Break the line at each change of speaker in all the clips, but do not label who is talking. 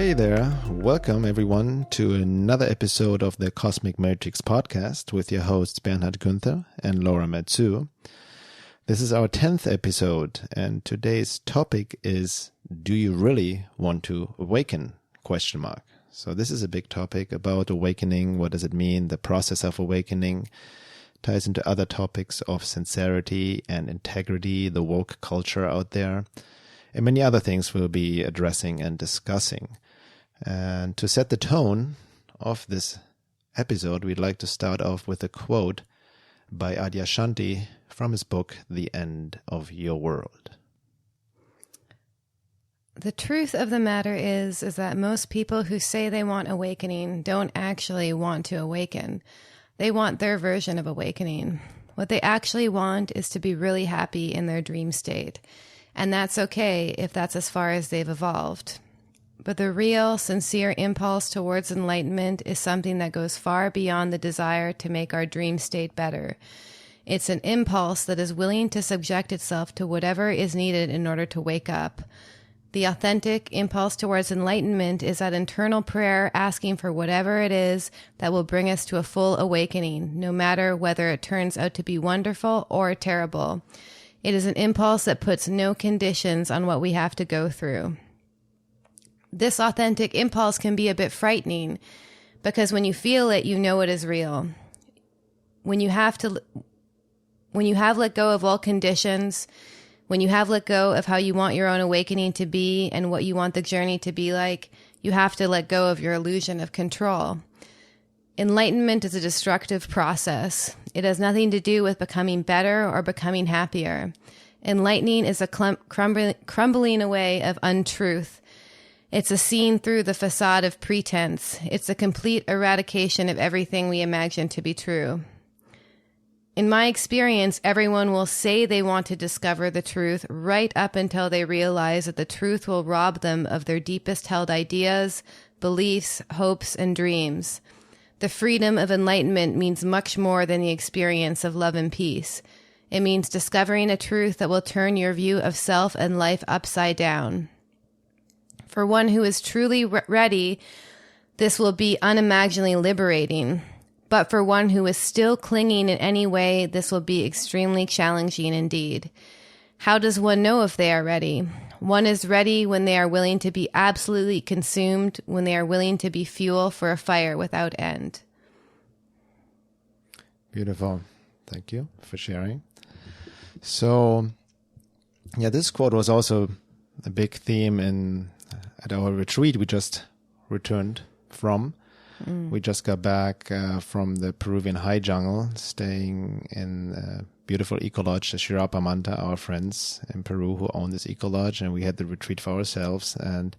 Hey there, welcome everyone to another episode of the Cosmic Matrix podcast with your hosts Bernhard and Laura Matsu. This is our 10th episode, and today's topic is, do you really want to awaken? ? So this is a big topic about awakening. What does it mean? The process of awakening ties into other topics of sincerity and integrity, the woke culture out there, and many other things we'll be addressing and discussing. And to set the tone of this episode, we'd like to start off with a quote by Adyashanti from his book, The End of Your World.
The truth of the matter is that most people who say they want awakening don't actually want to awaken. They want their version of awakening. What they actually want is to be really happy in their dream state. And that's okay if that's as far as they've evolved. But the real, sincere impulse towards enlightenment is something that goes far beyond the desire to make our dream state better. It's an impulse that is willing to subject itself to whatever is needed in order to wake up. The authentic impulse towards enlightenment is that internal prayer asking for whatever it is that will bring us to a full awakening, no matter whether it turns out to be wonderful or terrible. It is an impulse that puts no conditions on what we have to go through. This authentic impulse can be a bit frightening because when you feel it, you know it is real. When you have let go of all conditions, when you have let go of how you want your own awakening to be and what you want the journey to be like, you have to let go of your illusion of control. Enlightenment is a destructive process. It has nothing to do with becoming better or becoming happier. Enlightening is a crumbling away of untruth. It's a seeing through the facade of pretense. It's a complete eradication of everything we imagine to be true. In my experience, everyone will say they want to discover the truth right up until they realize that the truth will rob them of their deepest held ideas, beliefs, hopes, and dreams. The freedom of enlightenment means much more than the experience of love and peace. It means discovering a truth that will turn your view of self and life upside down. For one who is truly ready, this will be unimaginably liberating. But for one who is still clinging in any way, this will be extremely challenging indeed. How does one know if they are ready? One is ready when they are willing to be absolutely consumed, when they are willing to be fuel for a fire without end.
Beautiful. Thank you for sharing. So, this quote was also a big theme at our retreat we just returned from. We just got back from the Peruvian high jungle, staying in a beautiful eco-lodge, the Shirapa Manta, our friends in Peru who own this eco-lodge, and we had the retreat for ourselves. And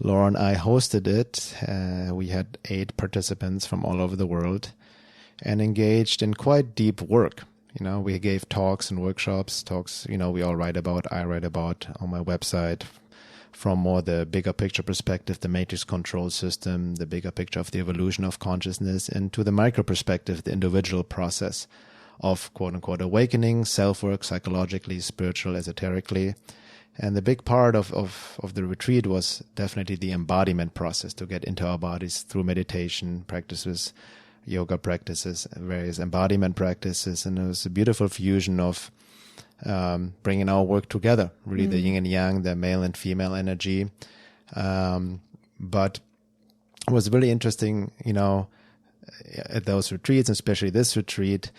Laura and I hosted it. We had 8 participants from all over the world and engaged in quite deep work. We gave talks and workshops, we all write about, I write about on my website, from more the bigger picture perspective, the matrix control system, the bigger picture of the evolution of consciousness, and to the micro perspective, the individual process of quote-unquote awakening, self-work, psychologically, spiritual, esoterically. And the big part of the retreat was definitely the embodiment process, to get into our bodies through meditation practices, yoga practices, various embodiment practices. And it was a beautiful fusion of bringing our work together, really the yin and yang, the male and female energy. But it was really interesting, at those retreats, especially this retreat,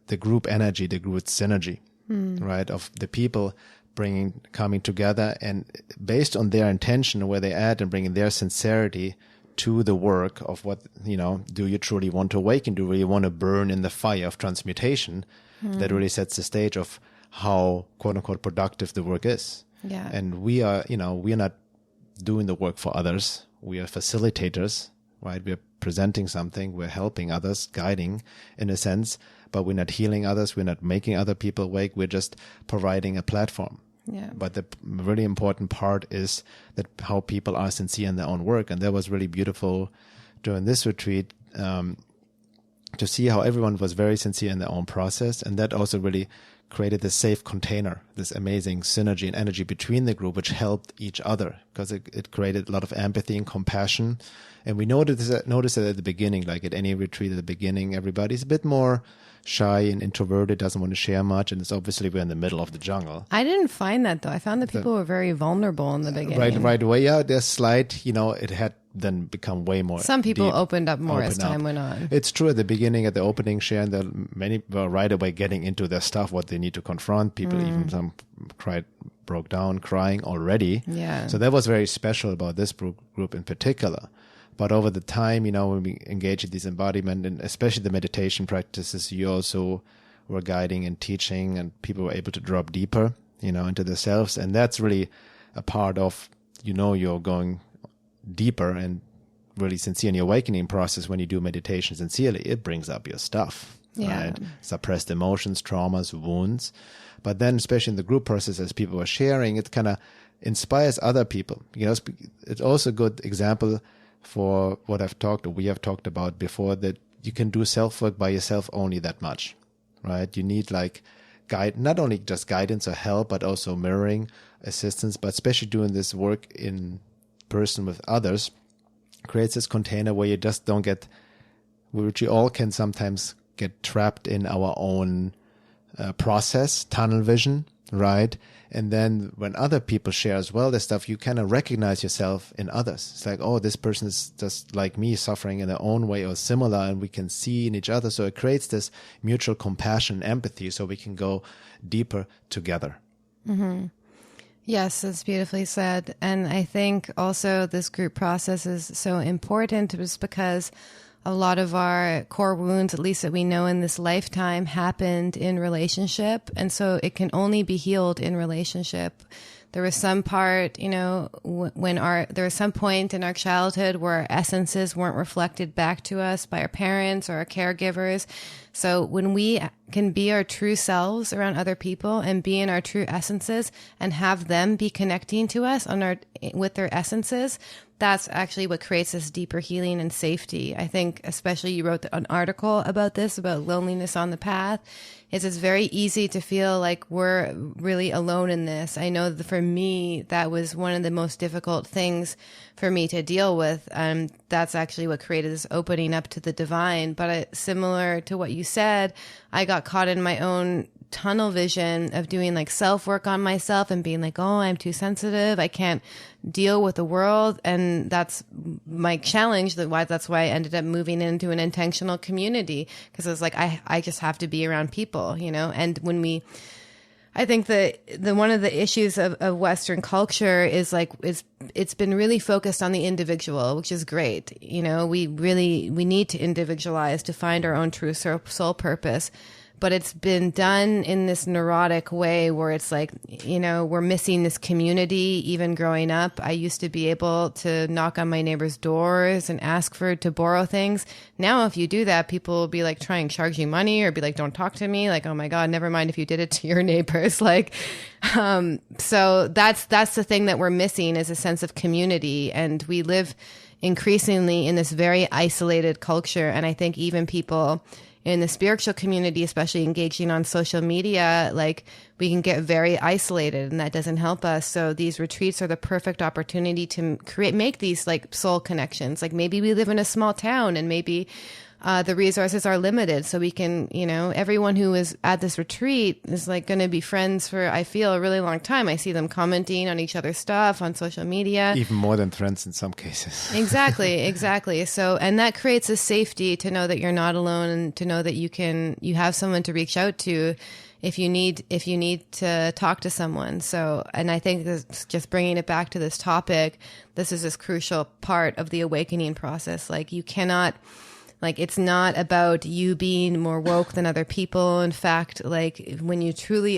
the group energy, the group synergy, right, of the people coming together and based on their intention, where they're at, and bringing their sincerity to the work of what, do you truly want to awaken? Do you really want to burn in the fire of transmutation? That really sets the stage of how quote unquote productive the work is.
Yeah.
And we are not doing the work for others. We are facilitators, right? We're presenting something. We're helping others, guiding in a sense, but we're not healing others. We're not making other people awake. We're just providing a platform.
Yeah.
But the really important part is that how people are sincere in their own work. And that was really beautiful during this retreat, to see how everyone was very sincere in their own process. And that also really created this safe container, this amazing synergy and energy between the group, which helped each other because it created a lot of empathy and compassion. And we noticed it at the beginning, like at any retreat at the beginning, everybody's a bit more shy and introverted, doesn't want to share much. And it's obviously we're in the middle of the jungle.
I didn't find that though. I found that people were very vulnerable in the beginning.
Right away. Yeah, there's slight, it had then become way more.
Some people
deep,
opened up more as time went on.
It's true at the beginning, at the opening share, and many were right away getting into their stuff, what they need to confront. People even some broke down crying already.
Yeah.
So that was very special about this group in particular. But over the time, when we engage in these embodiment and especially the meditation practices, you also were guiding and teaching, and people were able to drop deeper, into themselves. And that's really a part of, you're going deeper and really sincere in your awakening process. When you do meditation sincerely, it brings up your stuff, right? Suppressed emotions, traumas, wounds. But then, especially in the group process, as people were sharing, it kind of inspires other people. It's also a good example for what we have talked about before, that you can do self-work by yourself only that much, right? You need not only just guidance or help, but also mirroring, assistance, but especially doing this work in person with others creates this container where you just don't which you all can sometimes get trapped in our own process, tunnel vision, right? And then when other people share as well this stuff, you kind of recognize yourself in others. It's like, oh, this person is just like me, suffering in their own way or similar, and we can see in each other. So it creates this mutual compassion and empathy so we can go deeper together.
Mm-hmm. Yes, that's beautifully said. And I think also this group process is so important just because a lot of our core wounds, at least that we know in this lifetime, happened in relationship. And so it can only be healed in relationship. There was some part, there was some point in our childhood where our essences weren't reflected back to us by our parents or our caregivers. So when we can be our true selves around other people and be in our true essences and have them be connecting to us with their essences, that's actually what creates this deeper healing and safety. I think especially you wrote an article about this, about loneliness on the path. It's very easy to feel like we're really alone in this. I know that for me, that was one of the most difficult things for me to deal with. That's actually what created this opening up to the divine. But similar to what you said, I got caught in my own tunnel vision of doing self-work on myself and being oh, I'm too sensitive. I can't deal with the world. And that's my challenge. That's why I ended up moving into an intentional community, because it was I just have to be around people, and I think that one of the issues of Western culture is it's been really focused on the individual, which is great. We need to individualize to find our own true soul purpose. But it's been done in this neurotic way where it's we're missing this community. Even growing up, I used to be able to knock on my neighbors' doors and ask to borrow things. Now, if you do that, people will be try and charge you money or be don't talk to me. Oh my God, never mind if you did it to your neighbors. So that's the thing that we're missing, is a sense of community. And we live increasingly in this very isolated culture. And I think even people in the spiritual community, especially engaging on social media, we can get very isolated, and that doesn't help us. So these retreats are the perfect opportunity to make these soul connections. Maybe we live in a small town and maybe the resources are limited. So we can, everyone who is at this retreat is going to be friends for, I feel, a really long time. I see them commenting on each other's stuff on social media.
Even more than friends in some cases.
Exactly. So, and that creates a safety to know that you're not alone, and to know that you have someone to reach out to if you need to talk to someone. So, and I think this, just bringing it back to this topic, this is this crucial part of the awakening process. You cannot, it's not about you being more woke than other people. In fact, when you truly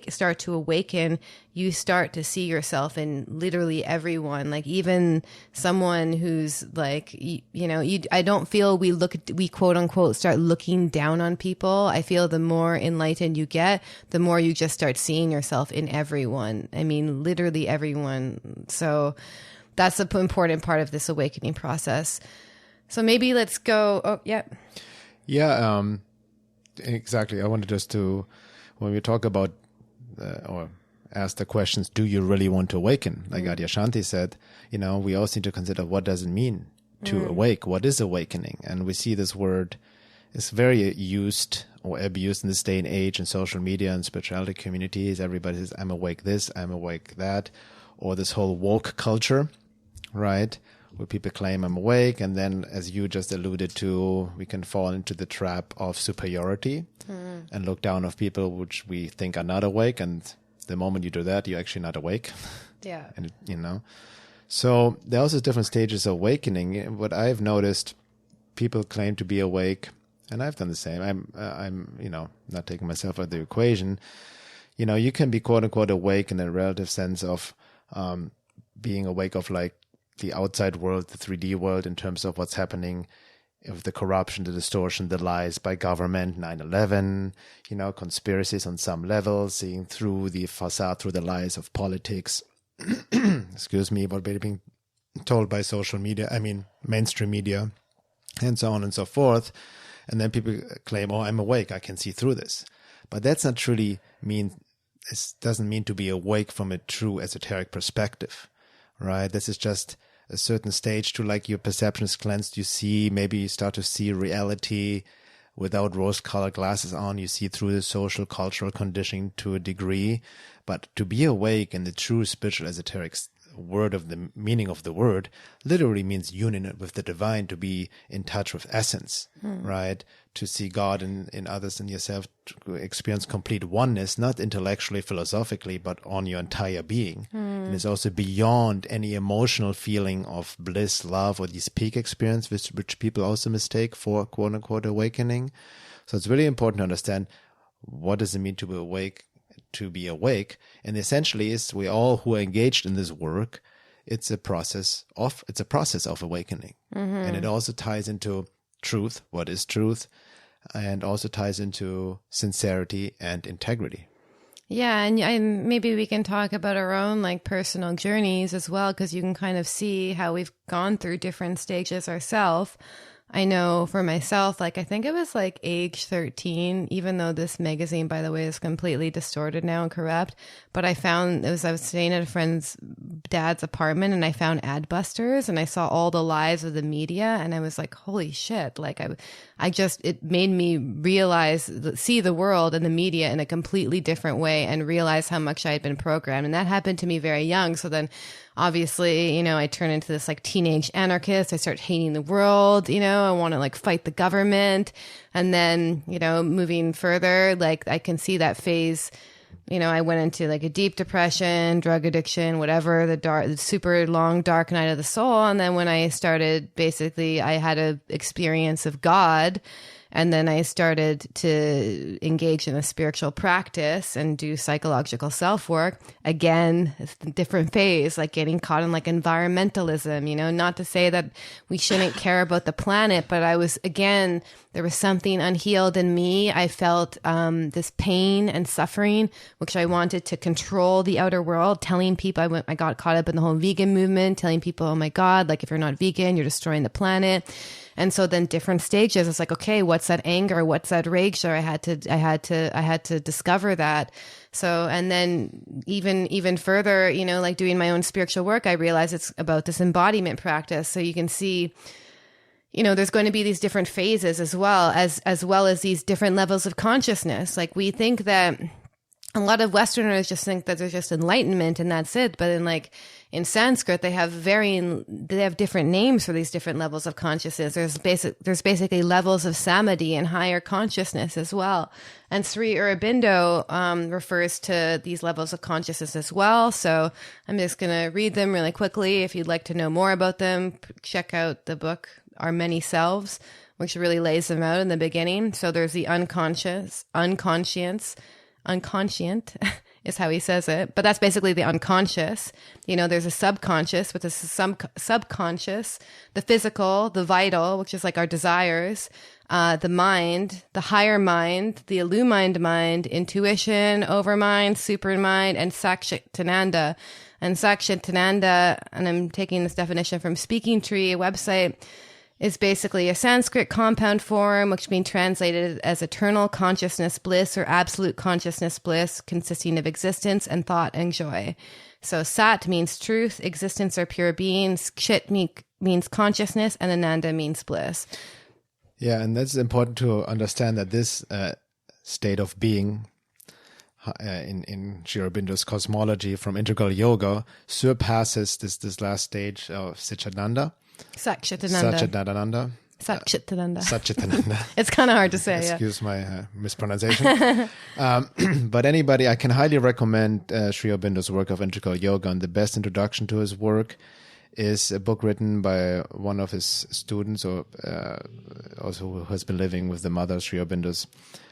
start to awaken, you start to see yourself in literally everyone. Even someone who's I don't feel we quote unquote start looking down on people. I feel the more enlightened you get, the more you just start seeing yourself in everyone. I mean, literally everyone. So that's the important part of this awakening process. So maybe let's go. Oh, yeah.
Yeah, exactly. I wanted just to when we talk about or ask the questions, do you really want to awaken? Like Adyashanti said, we also need to consider what does it mean to awake? What is awakening? And we see this word is very used or abused in this day and age in social media and spirituality communities. Everybody says, I'm awake this, I'm awake that, or this whole woke culture, right? Where people claim I'm awake. And then, as you just alluded to, we can fall into the trap of superiority and look down on people which we think are not awake. And the moment you do that, you're actually not awake.
Yeah.
And, so there are also different stages of awakening. What I've noticed, people claim to be awake, and I've done the same. I'm not taking myself out of the equation. You can be quote unquote awake in a relative sense of being awake of like the outside world, the 3D world, in terms of what's happening with the corruption, the distortion, the lies by government, 9/11, conspiracies on some level, seeing through the facade, through the lies of politics, excuse me, what we're being told by social media, mainstream media, and so on and so forth. And then people claim, oh, I'm awake, I can see through this. But that's not truly it doesn't mean to be awake from a true esoteric perspective, right? This is just a certain stage to like your perception is cleansed. Maybe you start to see reality without rose-colored glasses on. You see through the social, cultural conditioning to a degree. But to be awake in the true spiritual esoteric word of the meaning of the word literally means union with the divine, to be in touch with essence, right? To see God in others and yourself, to experience complete oneness, not intellectually, philosophically, but on your entire being. And it's also beyond any emotional feeling of bliss, love, or this peak experience, which people also mistake for quote unquote awakening. So it's really important to understand, what does it mean to be awake? And essentially is we all who are engaged in this work, it's a process of awakening. And it also ties into truth, what is truth, and also ties into sincerity and integrity.
Yeah, and maybe we can talk about our own like personal journeys as well, because you can kind of see how we've gone through different stages ourselves. I know for myself, like I think it was like age 13, even though this magazine, by the way, is completely distorted now and corrupt. But I was staying at a friend's dad's apartment, and I found Adbusters, and I saw all the lies of the media, and I was like, holy shit. Like it made me see the world and the media in a completely different way and realize how much I had been programmed. And that happened to me very young. So then obviously, I turn into this like teenage anarchist. I start hating the world, I want to like fight the government. And then, moving further, like I can see that phase, I went into like a deep depression, drug addiction, whatever, the super long dark night of the soul. And then when I started, basically I had an experience of God. And then I started to engage in a spiritual practice and do psychological self-work. Again, it's a different phase, like getting caught in like environmentalism, not to say that we shouldn't care about the planet, but there was something unhealed in me. I felt this pain and suffering, which I wanted to control the outer world, telling people, I got caught up in the whole vegan movement, telling people, oh my God, like if you're not vegan, you're destroying the planet. And so then different stages, it's like, okay, what's that anger? What's that rage? So I had to discover that. So, and then even further, like doing my own spiritual work, I realized it's about this embodiment practice. So you can see, there's going to be these different phases as well as these different levels of consciousness. Like we think that a lot of Westerners just think that there's just enlightenment and that's it. But in Sanskrit, they have different names for these different levels of consciousness. There's basically levels of samadhi and higher consciousness as well. And Sri Aurobindo refers to these levels of consciousness as well. So I'm just going to read them really quickly. If you'd like to know more about them, check out the book, Our Many Selves, which really lays them out in the beginning. So there's the unconscient is how he says it, but that's basically the unconscious. There's a subconscious, which is subconscious, the physical, the vital, which is like our desires, the mind, the higher mind, the illumined mind, intuition, overmind, supermind, and Sakshitananda. And Sakshitananda, and I'm taking this definition from Speaking Tree, a website, is basically a Sanskrit compound form, which means translated as eternal consciousness bliss or absolute consciousness bliss, consisting of existence and thought and joy. So Sat means truth, existence or pure beings, Chit means consciousness, and Ananda means bliss.
Yeah, and that's important to understand that this state of being in Sri Aurobindo's cosmology from integral yoga surpasses this last stage of Satchitananda.
Satchitananda. It's kind of hard to say.
Excuse my mispronunciation. But anybody, I can highly recommend Sri Aurobindo's work of integral yoga, and the best introduction to his work is a book written by one of his students, or also who has been living with the mother, Sri Aurobindo's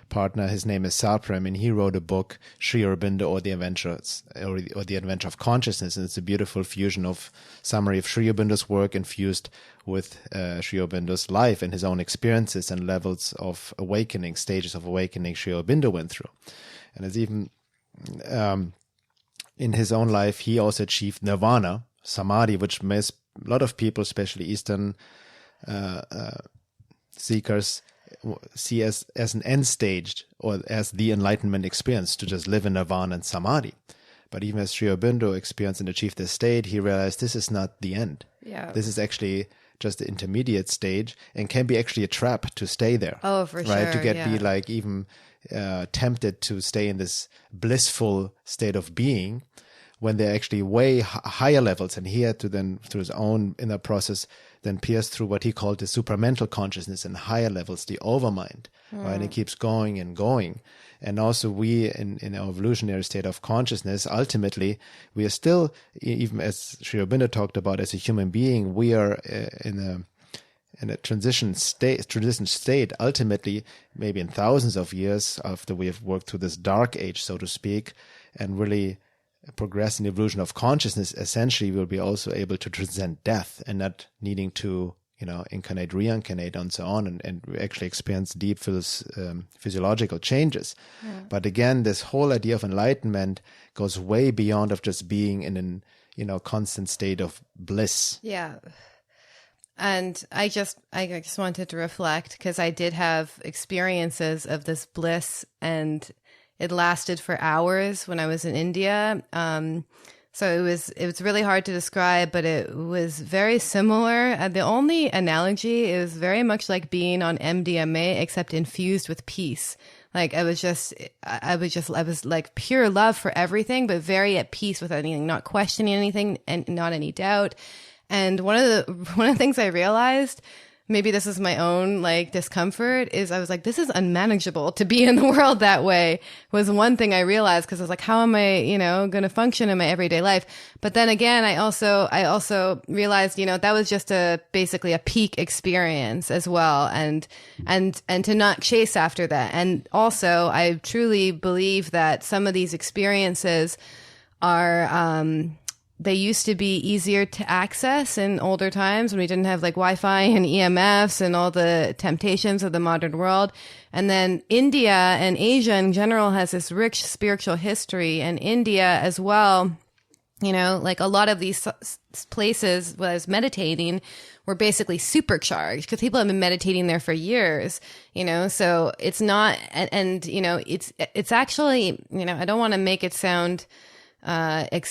partner. His name is Saprem, and he wrote a book, Sri Aurobindo or the Adventures, or the Adventure of Consciousness, and it's a beautiful fusion of summary of Sri Aurobindo's work infused with Sri Aurobindo's life and his own experiences and levels of awakening, stages of awakening Sri Aurobindo went through. And it's even in his own life, he also achieved nirvana, samadhi, which a lot of people, especially Eastern seekers, see as an end stage or as the enlightenment experience, to just live in nirvana and samadhi. But even as Sri Aurobindo experienced and achieved this state, he realized this is not the end.
Yeah.
This is actually just the intermediate stage, and can be actually a trap to stay there.
Oh, for sure.
Right? To be like even tempted to stay in this blissful state of being, when they're actually way higher levels. And he had to then, through his own inner process, then pierce through what he called the supramental consciousness and higher levels, the overmind, right? And it keeps going and going. And also we, in our evolutionary state of consciousness, ultimately, we are still, even as Sri Aurobindo talked about, as a human being, we are in a transition state, ultimately, maybe in thousands of years after we have worked through this dark age, so to speak, and really progress in the evolution of consciousness. Essentially, we'll be also able to transcend death and not needing to, incarnate, reincarnate, and so on, and actually experience deep physiological changes. Yeah. But again, this whole idea of enlightenment goes way beyond of just being in an, constant state of bliss.
Yeah. And I just wanted to reflect, because I did have experiences of this bliss, and it lasted for hours when I was in India. So it was really hard to describe, but it was very similar. The only analogy is very much like being on MDMA, except infused with peace. Like I was like pure love for everything, but very at peace with anything, not questioning anything and not any doubt. And one of the things I realized, maybe this is my own like discomfort, is I was like, this is unmanageable to be in the world that way, was one thing I realized, because I was like, how am I, going to function in my everyday life? But then again, I also realized, that was just basically a peak experience as well. And to not chase after that. And also I truly believe that some of these experiences are, they used to be easier to access in older times when we didn't have like Wi-Fi and EMFs and all the temptations of the modern world. And then India and Asia in general has this rich spiritual history, and India as well. Like a lot of these places where I was meditating were basically supercharged, because people have been meditating there for years, so it's not, and it's actually, I don't want to make it sound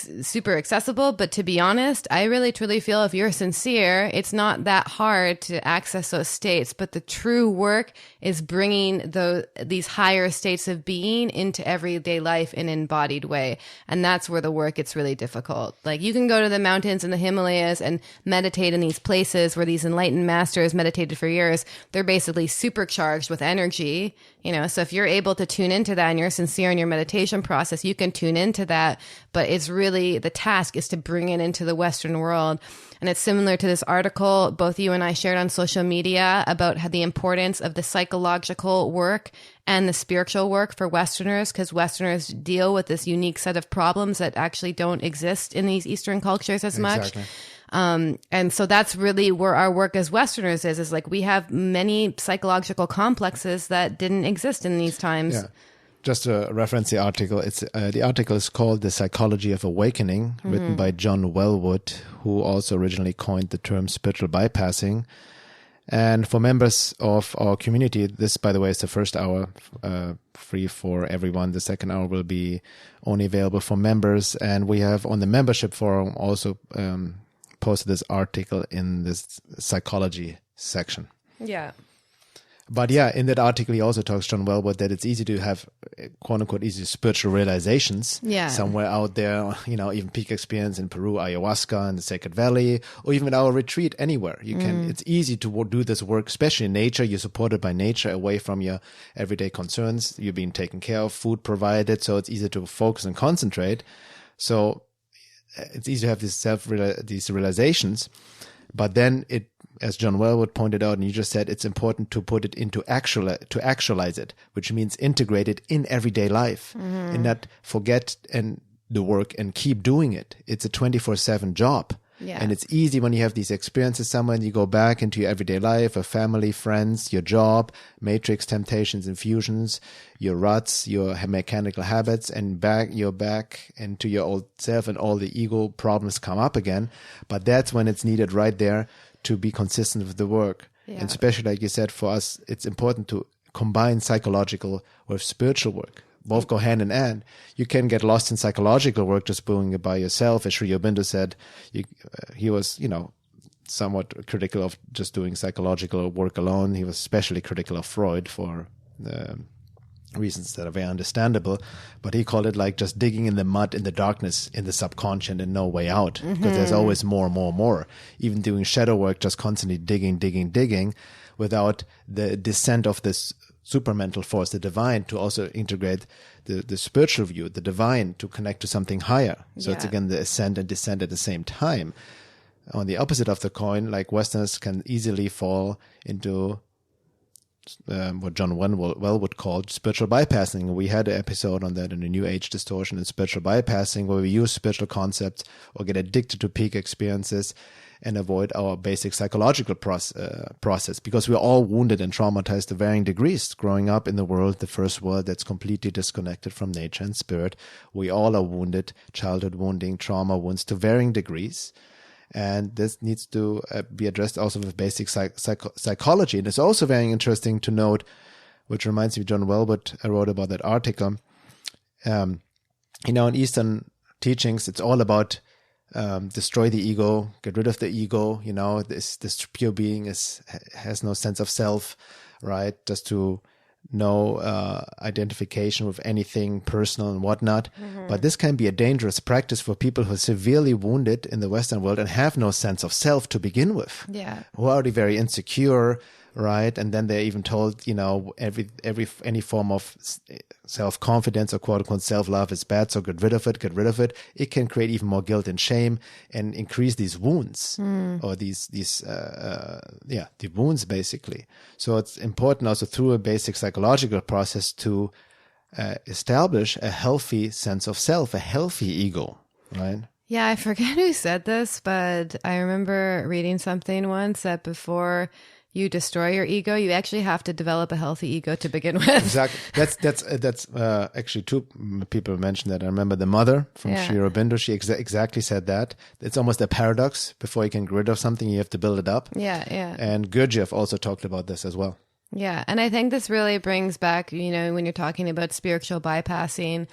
super accessible, but to be honest, I really truly feel if you're sincere, it's not that hard to access those states. But the true work is bringing these higher states of being into everyday life in an embodied way, and that's where the work gets really difficult. Like you can go to the mountains in the Himalayas and meditate in these places where these enlightened masters meditated for years. They're basically supercharged with energy, so if you're able to tune into that and you're sincere in your meditation process, you can tune into that. But it's really, the task is to bring it into the Western world. And it's similar to this article both you and I shared on social media about the importance of the psychological work and the spiritual work for Westerners, because Westerners deal with this unique set of problems that actually don't exist in these Eastern cultures as much. And so that's really where our work as Westerners is like we have many psychological complexes that didn't exist in these times.
Yeah. Just to reference the article, the article is called The Psychology of Awakening, written by John Wellwood, who also originally coined the term spiritual bypassing. And for members of our community, this, by the way, is the first hour free for everyone. The second hour will be only available for members. And we have on the membership forum also posted this article in this psychology section.
Yeah.
But yeah, in that article, he also talks, John Welwood, that it's easy to have, quote unquote, easy spiritual realizations somewhere out there, even peak experience in Peru, ayahuasca in the Sacred Valley, or even at our retreat anywhere. It's easy to do this work, especially in nature. You're supported by nature, away from your everyday concerns. You're being taken care of, food provided. So it's easy to focus and concentrate. So it's easy to have these realizations. But then as John Welwood pointed out, and you just said, it's important to put it into to actualize it, which means integrate it in everyday life and not forget the work and keep doing it. It's a 24/7 job.
Yeah.
And it's easy when you have these experiences somewhere and you go back into your everyday life, a family, friends, your job, matrix temptations, infusions, your ruts, your mechanical habits, and you're back into your old self, and all the ego problems come up again. But that's when it's needed right there to be consistent with the work. Yeah. And especially, like you said, for us, it's important to combine psychological with spiritual work. Both go hand in hand. You can get lost in psychological work just doing it by yourself. As Sri Aurobindo said, he was, somewhat critical of just doing psychological work alone. He was especially critical of Freud for reasons that are very understandable. But he called it like just digging in the mud, in the darkness, in the subconscious, and no way out. Because there's always more. Even doing shadow work, just constantly digging, without the descent of this supermental force, the divine, to also integrate the spiritual view, the divine, to connect to something higher. So it's again the ascent and descent at the same time. On the opposite of the coin, like Westerners can easily fall into what John Welwood called spiritual bypassing. We had an episode on that in the New Age distortion and spiritual bypassing, where we use spiritual concepts or get addicted to peak experiences and avoid our basic psychological process, because we're all wounded and traumatized to varying degrees growing up in the first world that's completely disconnected from nature and spirit. We all are wounded, childhood wounding, trauma wounds to varying degrees. And this needs to be addressed also with basic psychology. And it's also very interesting to note, which reminds me, John Welwood wrote about that article. In Eastern teachings, it's all about destroy the ego, get rid of the ego. This pure being has no sense of self, right? Just to no identification with anything personal and whatnot. But this can be a dangerous practice for people who are severely wounded in the Western world and have no sense of self to begin with.
Yeah.
Who are already very insecure, right? And then they're even told, any form of self-confidence or quote-unquote self-love is bad, so get rid of it. It can create even more guilt and shame and increase these wounds or the wounds basically. So it's important also through a basic psychological process to establish a healthy sense of self, a healthy ego, right?
Yeah, I forget who said this, but I remember reading something once that before you destroy your ego, you actually have to develop a healthy ego to begin with.
Exactly. That's actually two people mentioned that. I remember the mother from Sri Aurobindo. She exactly said that. It's almost a paradox. Before you can get rid of something, you have to build it up.
Yeah.
And Gurdjieff also talked about this as well.
Yeah. And I think this really brings back, when you're talking about spiritual bypassing,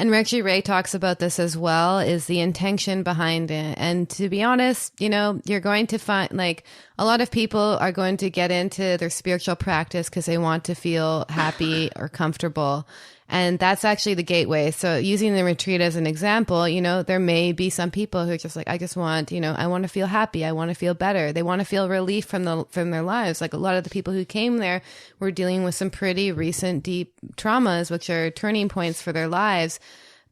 and actually Ray talks about this as well, is the intention behind it. And to be honest, you're going to find like a lot of people are going to get into their spiritual practice because they want to feel happy or comfortable. And that's actually the gateway. So using the retreat as an example, there may be some people who are just like, I just want, I want to feel happy. I want to feel better. They want to feel relief from their lives. Like a lot of the people who came there were dealing with some pretty recent deep traumas, which are turning points for their lives.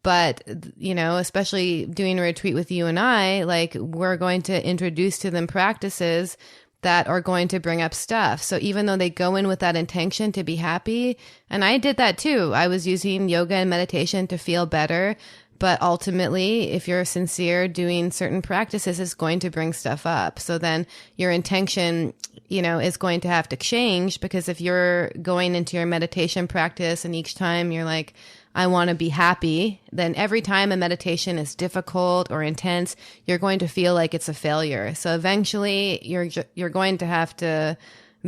But, especially doing a retreat with you and I, like we're going to introduce to them practices that are going to bring up stuff. So even though they go in with that intention to be happy, and I did that too. I was using yoga and meditation to feel better. But ultimately, if you're sincere, doing certain practices is going to bring stuff up. So then your intention, is going to have to change, because if you're going into your meditation practice and each time you're like, I want to be happy, then every time a meditation is difficult or intense, you're going to feel like it's a failure. So eventually you're going to have to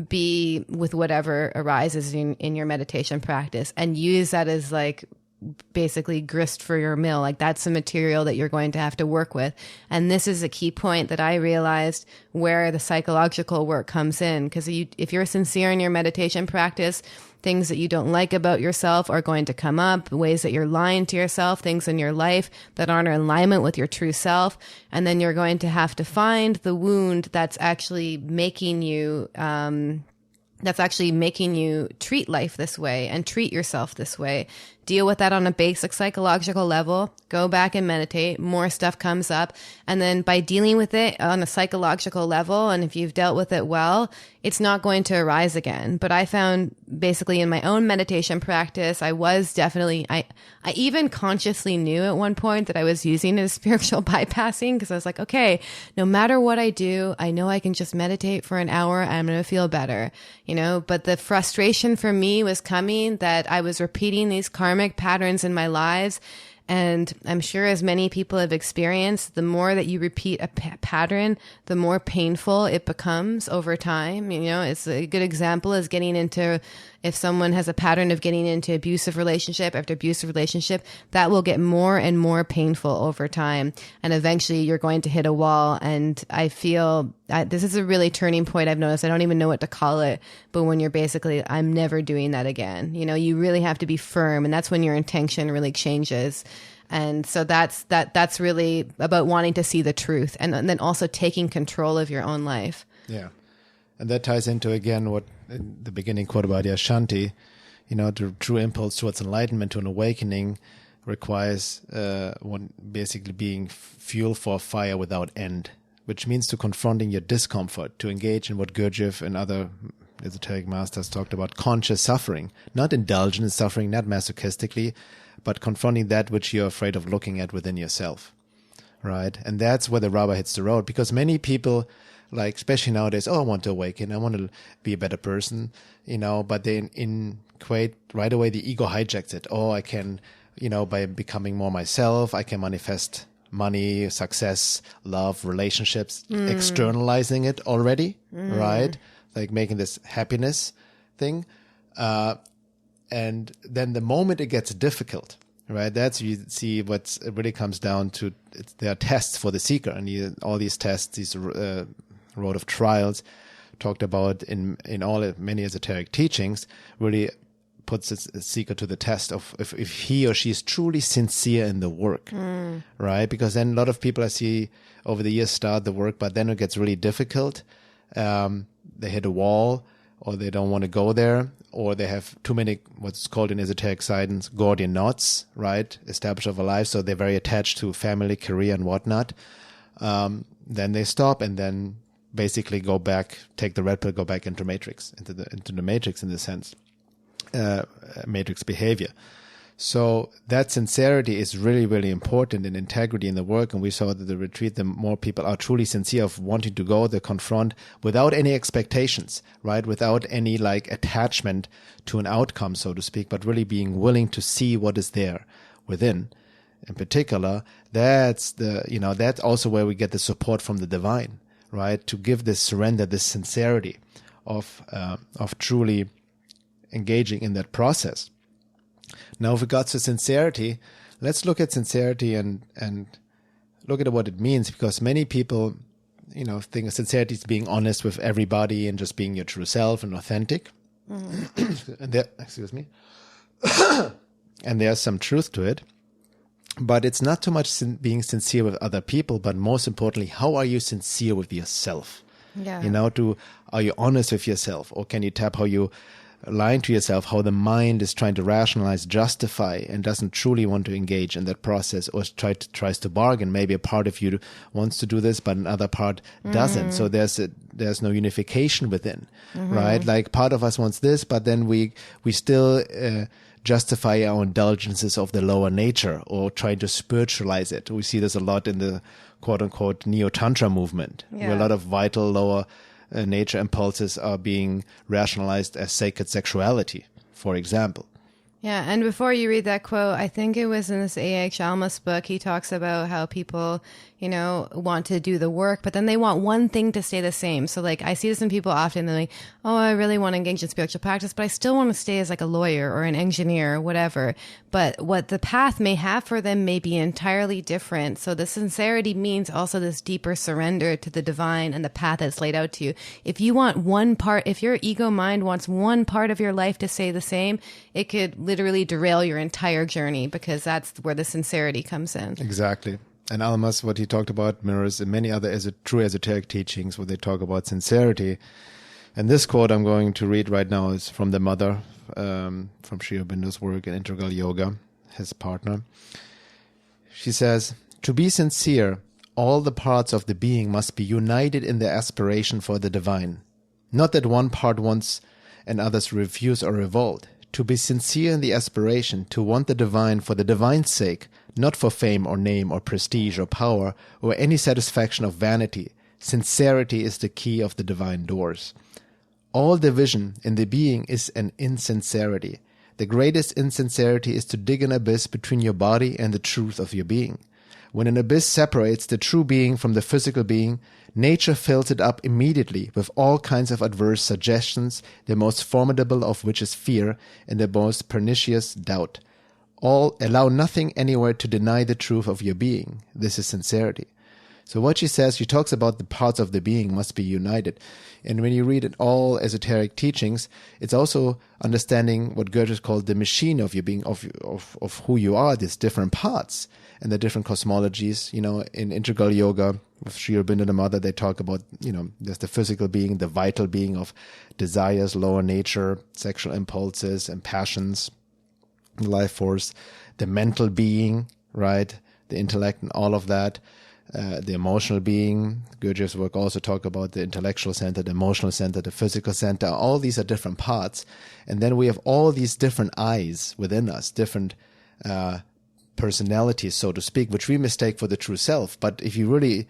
be with whatever arises in your meditation practice and use that as like basically grist for your mill. Like that's the material that you're going to have to work with. And this is a key point that I realized where the psychological work comes in. Because if you're sincere in your meditation practice, things that you don't like about yourself are going to come up, ways that you're lying to yourself, things in your life that aren't in alignment with your true self. And then you're going to have to find the wound that's actually making you treat life this way and treat yourself this way. Deal with that on a basic psychological level, go back and meditate, more stuff comes up. And then by dealing with it on a psychological level, and if you've dealt with it well, it's not going to arise again. But I found basically in my own meditation practice, I even consciously knew at one point that I was using it as spiritual bypassing, because I was like, okay, no matter what I do, I know I can just meditate for an hour and I'm going to feel better, but the frustration for me was coming that I was repeating these karmic patterns in my lives. And I'm sure as many people have experienced, the more that you repeat a pattern, the more painful it becomes over time. It's a good example is if someone has a pattern of getting into abusive relationship after abusive relationship, that will get more and more painful over time. And eventually you're going to hit a wall. And I feel this is a really turning point I've noticed. I don't even know what to call it. But when you're basically, I'm never doing that again. You really have to be firm. And that's when your intention really changes. And so that's really about wanting to see the truth and then also taking control of your own life.
Yeah. And that ties into, again, what in the beginning quote about Yashanti, the true impulse towards enlightenment, to an awakening, requires one basically being fuel for a fire without end, which means to confronting your discomfort, to engage in what Gurdjieff and other esoteric masters talked about, conscious suffering, not indulgent in suffering, not masochistically, but confronting that which you're afraid of looking at within yourself, right? And that's where the rubber hits the road, because many people, like especially nowadays, I want to awaken, I want to be a better person, but then right away the ego hijacks it. I can, by becoming more myself, I can manifest money, success, love, relationships, externalizing it already, right? Like making this happiness thing. And then the moment it gets difficult, right? That's you see what it really comes down to. There are tests for the seeker, and all these tests, these road of trials, talked about in many esoteric teachings, really puts a seeker to the test of if he or she is truly sincere in the work, right? Because then a lot of people I see over the years start the work, but then it gets really difficult. They hit a wall, or they don't want to go there, or they have too many, what's called in esoteric science, Gordian knots, right, established over life. So they're very attached to family, career, and whatnot. Then they stop and then basically go back, take the red pill, go back into matrix, into the matrix in the sense, matrix behavior. So that sincerity is really, really important, in integrity in the work. And we saw that the retreat, the more people are truly sincere of wanting to go, they confront without any expectations, right? Without any attachment to an outcome, so to speak, but really being willing to see what is there within. In particular, that's that's also where we get the support from the divine, right? To give this surrender, this sincerity of truly engaging in that process. Now, with regards to sincerity, let's look at sincerity and look at what it means, because many people, think of sincerity as being honest with everybody and just being your true self and authentic. Excuse me. And there's some truth to it, but it's not too much being sincere with other people, but most importantly, how are you sincere with yourself?
Yeah.
Are you honest with yourself, or can you tap how you lying to yourself, how the mind is trying to rationalize, justify, and doesn't truly want to engage in that process, or tries to bargain. Maybe a part of you wants to do this, but another part doesn't. So there's no unification within, right? Like part of us wants this, but then we still justify our indulgences of the lower nature, or try to spiritualize it. We see this a lot in the quote-unquote neo-tantra movement, where a lot of vital lower nature impulses are being rationalized as sacred sexuality, for example,
Yeah, and before you read that quote, I think it was in this A.H. Alma's book, he talks about how people, want to do the work, but then they want one thing to stay the same. So like I see this in people often, they're like, oh, I really want to engage in spiritual practice, but I still want to stay as like a lawyer or an engineer or whatever. But what the path may have for them may be entirely different. So the sincerity means also this deeper surrender to the divine and the path that's laid out to you. If you want one part, if your ego mind wants one part of your life to stay the same, it could literally derail your entire journey, because that's where the sincerity comes in.
Exactly. And Alma's, what he talked about, mirrors in many other true esoteric teachings where they talk about sincerity. And this quote I'm going to read right now is from the mother, from Sri Aurobindo's work in Integral Yoga, his partner. She says, "To be sincere, all the parts of the being must be united in their aspiration for the divine. Not that one part wants and others refuse or revolt. To be sincere in the aspiration, to want the divine for the divine's sake, not for fame or name or prestige or power or any satisfaction of vanity. Sincerity is the key of the divine doors. All division in the being is an insincerity. The greatest insincerity is to dig an abyss between your body and the truth of your being. When an abyss separates the true being from the physical being, nature fills it up immediately with all kinds of adverse suggestions, the most formidable of which is fear, and the most pernicious doubt. Allow nothing anywhere to deny the truth of your being. This is sincerity." So what she says, she talks about the parts of the being must be united. And when you read it, all esoteric teachings, it's also understanding what Goethe called the machine of your being, of who you are, these different parts and the different cosmologies. In Integral Yoga, with Sri Aurobindo the Mother, they talk about, there's the physical being, the vital being of desires, lower nature, sexual impulses and passions, life force, the mental being, right, the intellect and all of that. The emotional being. Gurdjieff's work also talk about the intellectual center, the emotional center, the physical center. All these are different parts. And then we have all these different eyes within us, different personalities, so to speak, which we mistake for the true self. But if you really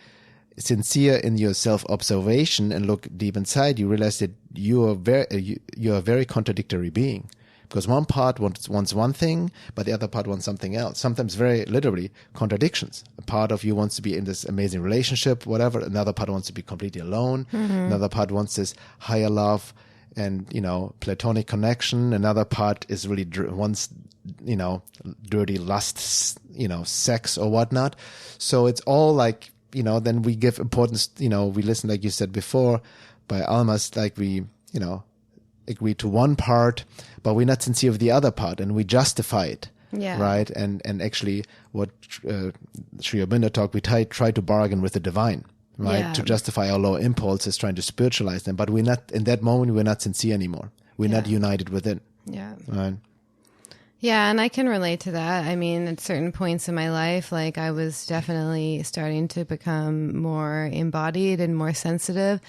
sincere in your self-observation and look deep inside, you realize that you're a very contradictory being. Because one part wants one thing, but the other part wants something else. Sometimes very literally contradictions. A part of you wants to be in this amazing relationship, whatever. Another part wants to be completely alone. Mm-hmm. Another part wants this higher love and, platonic connection. Another part is really wants, dirty lust, sex or whatnot. So it's all like, then we give importance, we listen, like you said before, by Alma's, like we, agree to one part, but we're not sincere with the other part, and we justify it, right? And actually, what Sri Aurobindo talked, we try to bargain with the divine, right? To justify our lower impulses, trying to spiritualize them, but we're not, in that moment, we're not sincere anymore. We're not united within. Yeah. Right.
Yeah, and I can relate to that. I mean, at certain points in my life, like I was definitely starting to become more embodied and more sensitive.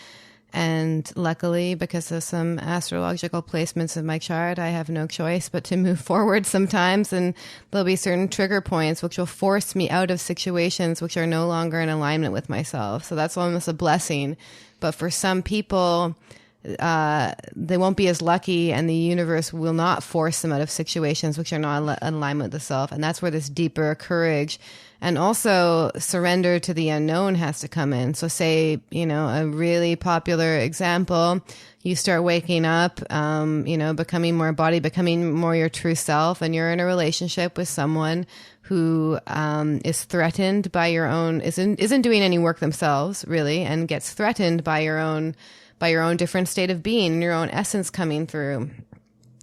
And luckily, because of some astrological placements in my chart, I have no choice but to move forward sometimes. And there'll be certain trigger points which will force me out of situations which are no longer in alignment with myself. So that's almost a blessing. But for some people, they won't be as lucky, and the universe will not force them out of situations which are not in alignment with the self. And that's where this deeper courage and also surrender to the unknown has to come in. So say, a really popular example, you start waking up, becoming more embodied, becoming more your true self, and you're in a relationship with someone who is threatened by your own, isn't doing any work themselves, really, and gets threatened by your own different state of being and your own essence coming through.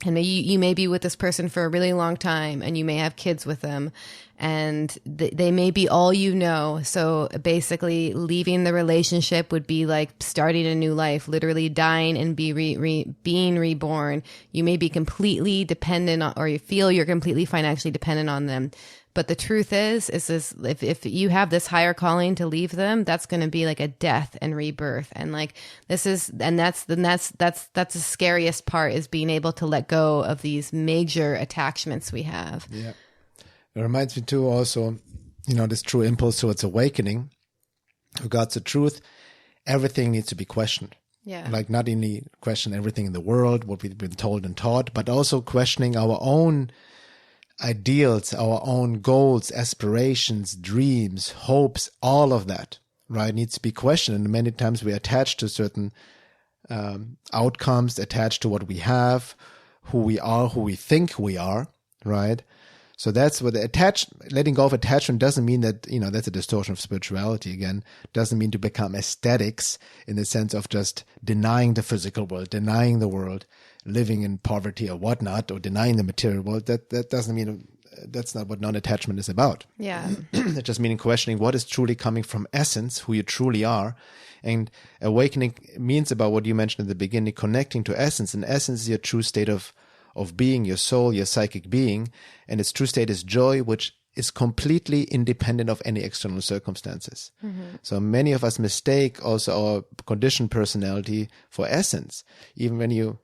And you may be with this person for a really long time, and you may have kids with them, and they may be all you know. So basically leaving the relationship would be like starting a new life, literally dying and being reborn. You may be completely dependent on, or you feel you're completely financially dependent on them. But the truth is if you have this higher calling to leave them, that's going to be like a death and rebirth. And like that's the scariest part, is being able to let go of these major attachments we have.
Yeah. It reminds me too also, this true impulse towards awakening. Regards to truth, everything needs to be questioned.
Yeah.
Like not only question everything in the world, what we've been told and taught, but also questioning our own ideals, our own goals, aspirations, dreams, hopes, all of that, right, needs to be questioned. And many times we attach to certain outcomes, attached to what we have, who we are, who we think we are, right? So that's what letting go of attachment doesn't mean that, that's a distortion of spirituality again. Doesn't mean to become aesthetics in the sense of just denying the physical world, denying the world, living in poverty or whatnot, or denying the material world. That doesn't mean, that's not what non-attachment is about.
Yeah.
It just meaning questioning what is truly coming from essence, who you truly are. And awakening means about what you mentioned at the beginning, connecting to essence. And essence is your true state of being, your soul, your psychic being. And its true state is joy, which is completely independent of any external circumstances. Mm-hmm. So many of us mistake also our conditioned personality for essence. Even when you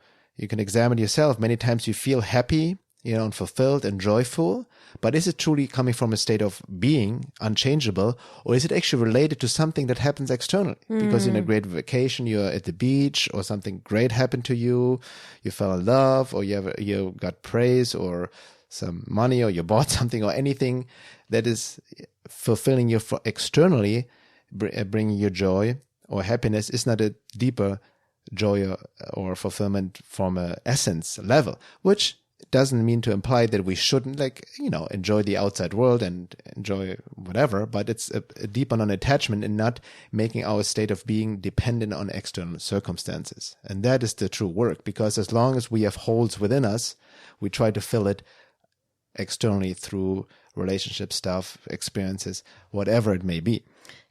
can examine yourself, many times you feel happy, and fulfilled and joyful, but is it truly coming from a state of being, unchangeable, or is it actually related to something that happens externally? Because in a great vacation, you're at the beach, or something great happened to you, you fell in love, or you got praise, or some money, or you bought something, or anything that is fulfilling you externally, bringing you joy or happiness, is not a deeper joy or fulfillment from an essence level, which doesn't mean to imply that we shouldn't enjoy the outside world and enjoy whatever, but it's a deeper non-attachment and not making our state of being dependent on external circumstances. And that is the true work, because as long as we have holes within us, we try to fill it externally through relationship stuff, experiences, whatever it may be.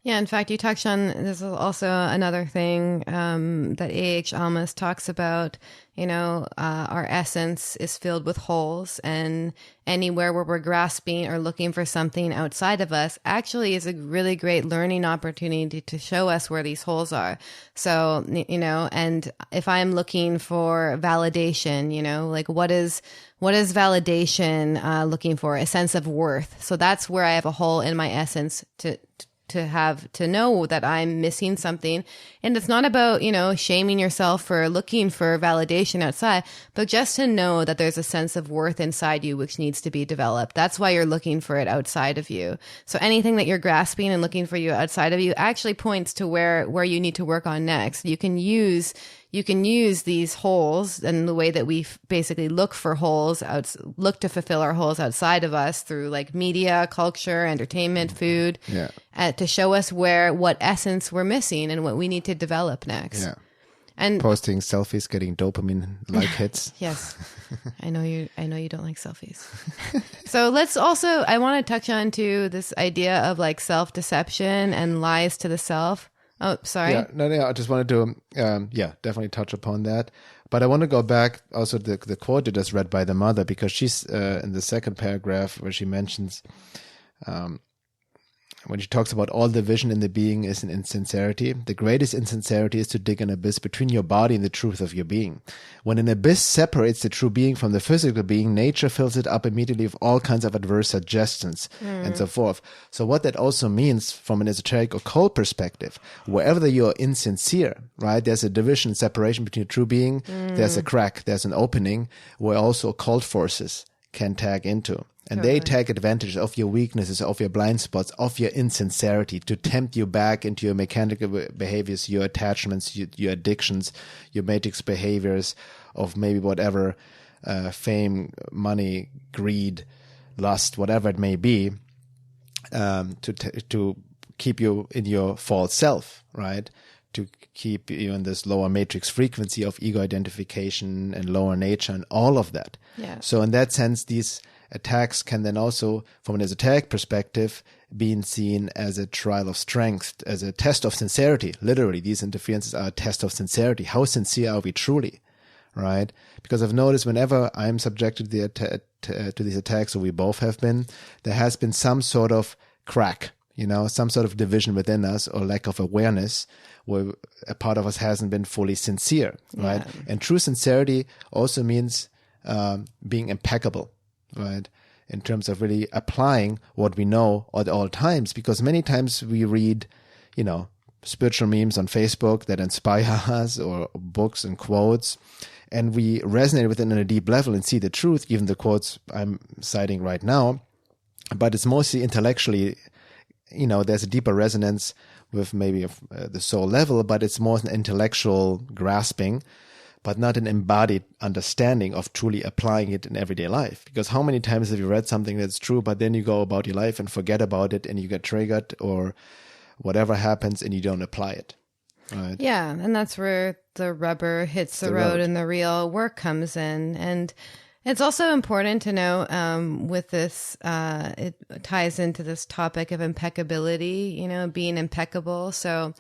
Yeah, in fact, you touched on, this is also another thing that A.H. Alma's talks about, our essence is filled with holes, and anywhere where we're grasping or looking for something outside of us actually is a really great learning opportunity to show us where these holes are. So, and if I'm looking for validation, like what is validation looking for? A sense of worth. So that's where I have a hole in my essence to know that I'm missing something. And it's not about, shaming yourself for looking for validation outside, but just to know that there's a sense of worth inside you, which needs to be developed. That's why you're looking for it outside of you. So anything that you're grasping and looking for you outside of you actually points to where you need to work on next. You can use these holes, and the way that we basically look for holes, look to fulfill our holes outside of us through like media, culture, entertainment, food, to show us what essence we're missing and what we need to develop next.
Yeah.
And
posting selfies, getting dopamine like hits.
Yes. I know you don't like selfies. So I want to touch on too this idea of like self-deception and lies to the self. Oh, sorry.
Yeah, no, I just wanted to, definitely touch upon that. But I want to go back also to the quote you just read by the mother, because she's in the second paragraph where she mentions, when she talks about all the vision in the being is an insincerity. The greatest insincerity is to dig an abyss between your body and the truth of your being. When an abyss separates the true being from the physical being, nature fills it up immediately with all kinds of adverse suggestions and so forth. So what that also means from an esoteric occult perspective, wherever you're insincere, right, there's a division, separation between true being, there's a crack, there's an opening where also occult forces can tag into. And they take advantage of your weaknesses, of your blind spots, of your insincerity to tempt you back into your mechanical behaviors, your attachments, your addictions, your matrix behaviors of maybe whatever, fame, money, greed, lust, whatever it may be, to keep you in your false self, right? To keep you in this lower matrix frequency of ego identification and lower nature and all of that.
Yeah.
So in that sense, these attacks can then also, from an esoteric perspective, being seen as a trial of strength, as a test of sincerity. Literally, these interferences are a test of sincerity. How sincere are we truly, right? Because I've noticed whenever I'm subjected to these attacks, or we both have been, there has been some sort of crack, some sort of division within us or lack of awareness where a part of us hasn't been fully sincere, right? Yeah. And true sincerity also means being impeccable, right? In terms of really applying what we know at all times, because many times we read, spiritual memes on Facebook that inspire us, or books and quotes, and we resonate with it on a deep level and see the truth, even the quotes I'm citing right now, but it's mostly intellectually, there's a deeper resonance with maybe the soul level, but it's more an intellectual grasping, but not an embodied understanding of truly applying it in everyday life. Because how many times have you read something that's true, but then you go about your life and forget about it, and you get triggered or whatever happens, and you don't apply it. Right.
Yeah, and that's where the rubber hits the road and the real work comes in. And it's also important to know with this, it ties into this topic of impeccability, being impeccable. So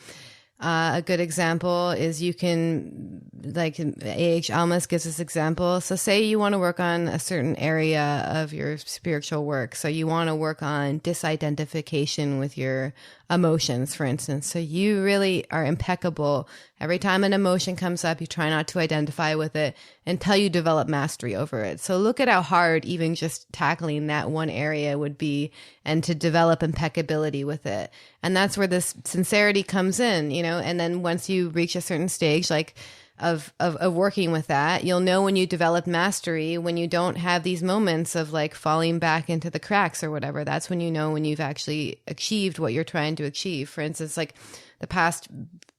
a good example is you can, like A.H. Almas gives this example. So say you want to work on a certain area of your spiritual work. So you want to work on disidentification with your emotions, for instance. So you really are impeccable. Every time an emotion comes up, you try not to identify with it until you develop mastery over it. So look at how hard even just tackling that one area would be, and to develop impeccability with it. And that's where this sincerity comes in, and then once you reach a certain stage, like of working with that, you'll know when you develop mastery, when you don't have these moments of like falling back into the cracks or whatever. That's when you know when you've actually achieved what you're trying to achieve. For instance, like the past,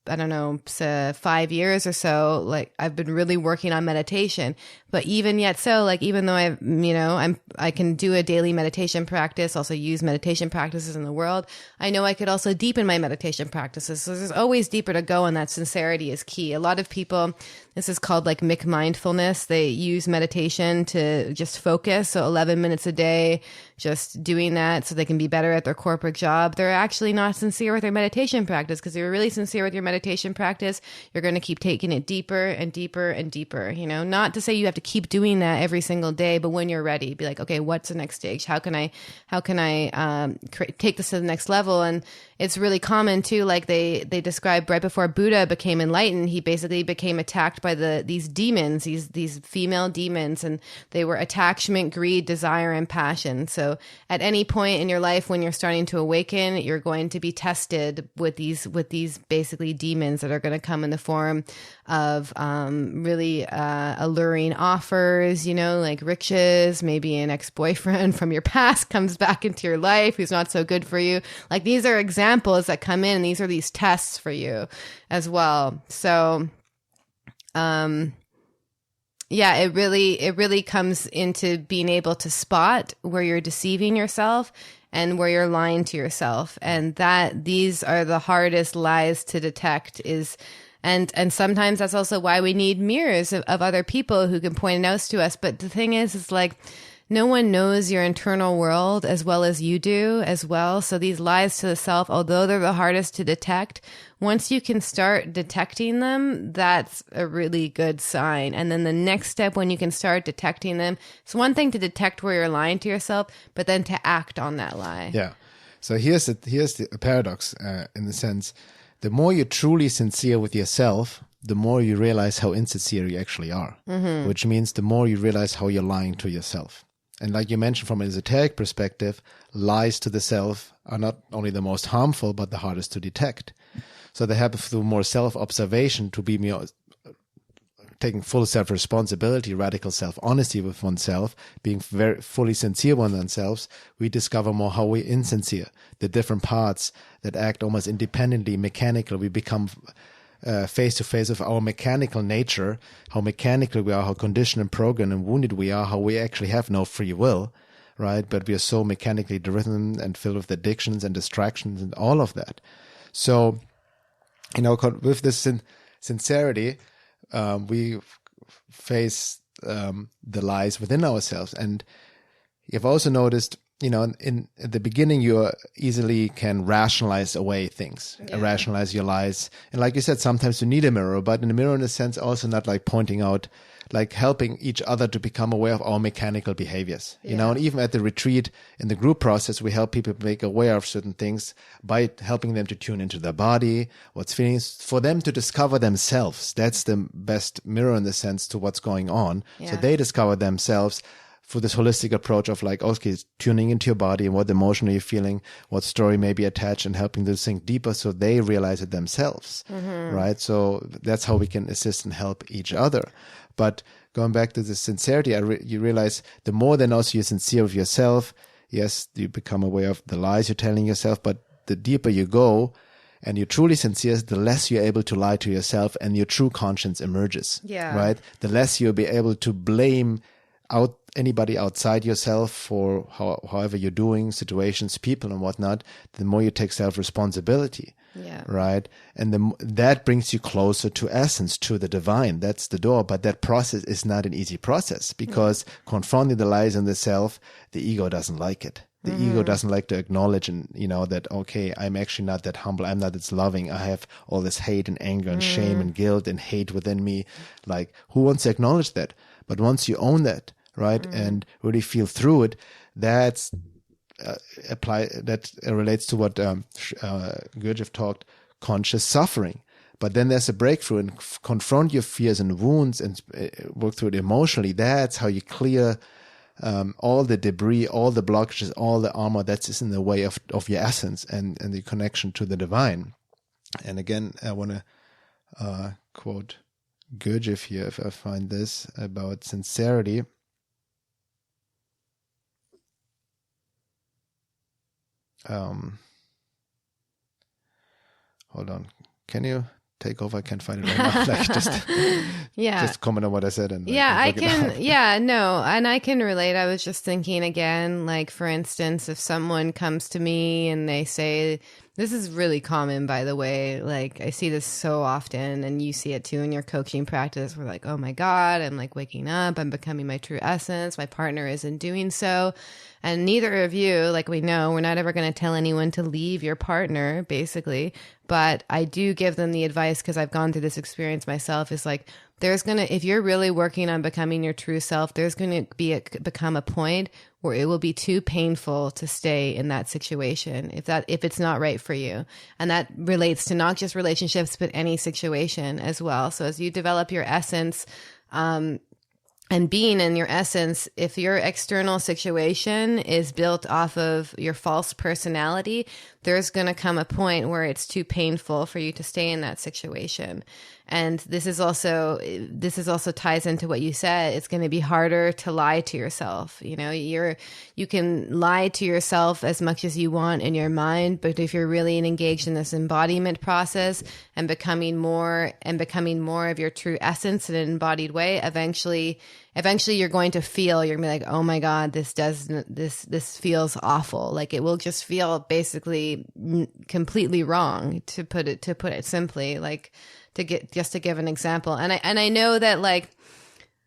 5 years or so, like I've been really working on meditation, but even yet so, like, even though I can do a daily meditation practice, also use meditation practices in the world, I know I could also deepen my meditation practices. So there's always deeper to go, and that sincerity is key. A lot of people, this is called like McMindfulness. They use meditation to just focus. So 11 minutes a day, just doing that so they can be better at their corporate job. They're actually not sincere with their meditation practice, because if you're really sincere with your meditation practice, you're going to keep taking it deeper and deeper and deeper, not to say you have to keep doing that every single day, but when you're ready, be like, okay, what's the next stage? How can I take this to the next level? And it's really common too. Like they describe right before Buddha became enlightened, he basically became attacked by these demons, these female demons, and they were attachment, greed, desire, and passion. So at any point in your life when you're starting to awaken, you're going to be tested with these basically demons that are going to come in the form of really alluring offers, like riches, maybe an ex-boyfriend from your past comes back into your life who's not so good for you. Like these are examples that come in, and these are these tests for you as well. So it really comes into being able to spot where you're deceiving yourself and where you're lying to yourself. And that these are the hardest lies to detect and sometimes that's also why we need mirrors of other people who can point it out to us. But the thing is like, no one knows your internal world as well as you do as well. So these lies to the self, although they're the hardest to detect, once you can start detecting them, that's a really good sign. And then the next step, when you can start detecting them, it's one thing to detect where you're lying to yourself, but then to act on that lie.
Yeah. So here's the paradox in the sense, the more you're truly sincere with yourself, the more you realize how insincere you actually are, which means the more you realize how you're lying to yourself. And like you mentioned, from an esoteric perspective, lies to the self are not only the most harmful, but the hardest to detect. So they have to do more self-observation to be more taking full self-responsibility, radical self-honesty with oneself, being very fully sincere with oneself. We discover more how we're insincere, the different parts that act almost independently, mechanical. We become face to face with our mechanical nature, how mechanical we are, how conditioned and programmed and wounded we are, how we actually have no free will, right? But we are so mechanically driven and filled with addictions and distractions and all of that. So, with this sincerity, we face the lies within ourselves. And you've also noticed, in at the beginning, you easily can rationalize away things, rationalize your lies. And like you said, sometimes you need a mirror, but in a mirror, in a sense, also not like pointing out, like helping each other to become aware of our mechanical behaviors. And even at the retreat, in the group process, we help people make aware of certain things by helping them to tune into their body, what's feeling, for them to discover themselves. That's the best mirror in the sense to what's going on. So they discover themselves. for this holistic approach of like, okay, tuning into your body and what emotion are you feeling, what story may be attached, and helping them sink deeper so they realize it themselves, right? So that's how we can assist and help each other. But going back to the sincerity, you realize the more then also you're sincere with yourself, yes, you become aware of the lies you're telling yourself, but the deeper you go and you're truly sincere, the less you're able to lie to yourself and your true conscience emerges, right? The less you'll be able to blame out anybody outside yourself for however you're doing, situations, people and whatnot, the more you take self-responsibility, right? And that brings you closer to essence, to the divine. That's the door. But that process is not an easy process because confronting the lies in the self, the ego doesn't like it. The ego doesn't like to acknowledge and, that, okay, I'm actually not that humble. I'm not that loving. I have all this hate and anger and shame and guilt and hate within me. Like, who wants to acknowledge that? But once you own that, right, and really feel through it, that relates to what Gurdjieff talked, conscious suffering. But then there's a breakthrough and confront your fears and wounds and work through it emotionally. That's how you clear all the debris, all the blockages, all the armor that's in the way of your essence and the connection to the divine. And again, I want to quote Gurdjieff here, if I find this, about sincerity. Hold on. Can you take over? I can't find it right now. Like just comment on what I said. And
I can. Yeah, no, and I can relate. I was just thinking again, like for instance, if someone comes to me and they say, this is really common, by the way, like I see this so often and you see it too in your coaching practice. We're like, oh my God, I'm like waking up. I'm becoming my true essence. My partner isn't doing so. And neither of you, like we know, we're not ever going to tell anyone to leave your partner, basically. But I do give them the advice because I've gone through this experience myself. Is like, if you're really working on becoming your true self, there's going to become a point where it will be too painful to stay in that situation if it's not right for you. And that relates to not just relationships, but any situation as well. So as you develop your essence, and being in your essence, if your external situation is built off of your false personality, there's going to come a point where it's too painful for you to stay in that situation. And this is also ties into what you said. It's going to be harder to lie to yourself. You can lie to yourself as much as you want in your mind, but if you're really engaged in this embodiment process and becoming more of your true essence in an embodied way, eventually you're going to feel, you're going to be like, oh my God, this feels awful. Like it will just feel basically completely wrong, to put it simply, like to give an example. And I know that like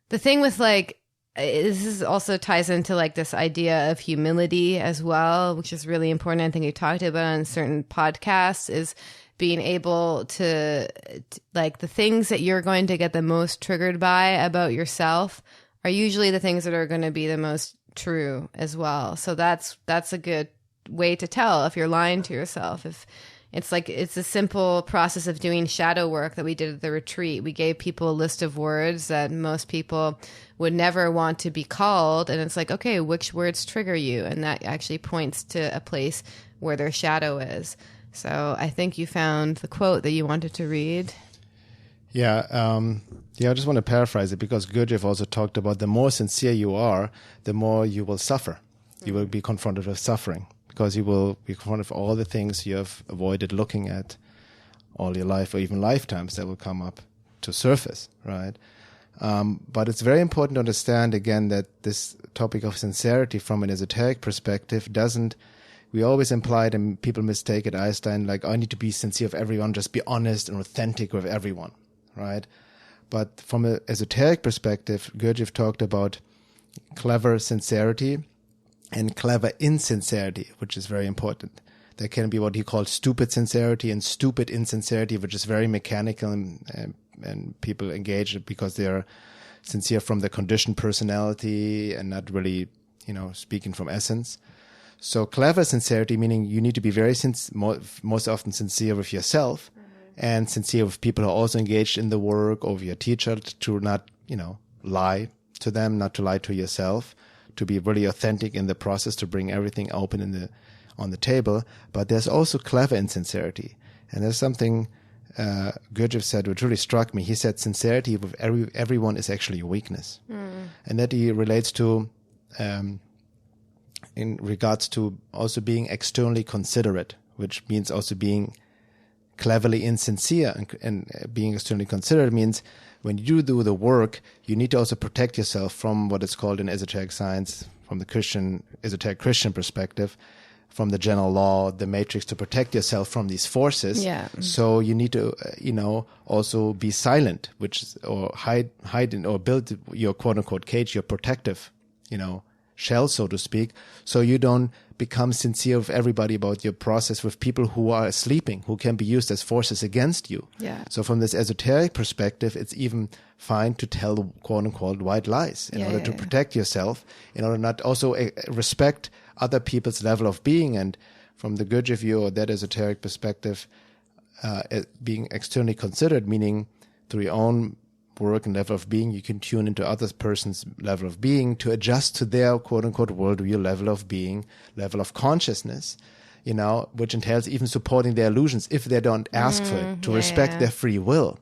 the thing with like, this is also ties into like this idea of humility as well, which is really important. I think you talked about on certain podcasts, is being able to like the things that you're going to get the most triggered by about yourself are usually the things that are going to be the most true as well. So that's a good way to tell if you're lying to yourself. If it's a simple process of doing shadow work that we did at the retreat. We gave people a list of words that most people would never want to be called. And it's like, okay, which words trigger you? And that actually points to a place where their shadow is. So I think you found the quote that you wanted to read.
Yeah. I just want to paraphrase it because Gurdjieff also talked about the more sincere you are, the more you will suffer. You will be confronted with suffering because you will be confronted with all the things you have avoided looking at all your life or even lifetimes that will come up to surface, right? But it's very important to understand, again, that this topic of sincerity from an esoteric perspective we always implied, and people mistake it, Einstein, like, I need to be sincere with everyone, just be honest and authentic with everyone, right? But from an esoteric perspective, Gurdjieff talked about clever sincerity and clever insincerity, which is very important. There can be what he called stupid sincerity and stupid insincerity, which is very mechanical and people engage because they're sincere from their conditioned personality and not really, speaking from essence. So clever sincerity, meaning you need to be very most often sincere with yourself and sincere with people who are also engaged in the work, or your teacher, to not, lie to them, not to lie to yourself, to be really authentic in the process, to bring everything open on the table. But there's also clever insincerity. And there's something Gurdjieff said which really struck me. He said sincerity with everyone is actually a weakness. And that he relates to in regards to also being externally considerate, which means also being cleverly insincere. And being externally considerate means when you do the work, you need to also protect yourself from what is called in esoteric science, from the esoteric Christian perspective, from the general law, the matrix, to protect yourself from these forces.
Yeah.
So you need to, also be silent, or hide in, or build your quote unquote cage, your protective, shell, so to speak, so you don't become sincere with everybody about your process with people who are sleeping, who can be used as forces against you.
Yeah.
So from this esoteric perspective, it's even fine to tell quote unquote white lies in order to protect yourself, in order not also respect other people's level of being. And from the Gurdjieff view, or that esoteric perspective, being externally considered, meaning through your own work and level of being, you can tune into other person's level of being to adjust to their quote-unquote worldview, level of being, level of consciousness, which entails even supporting their illusions if they don't ask for it, to respect their free will,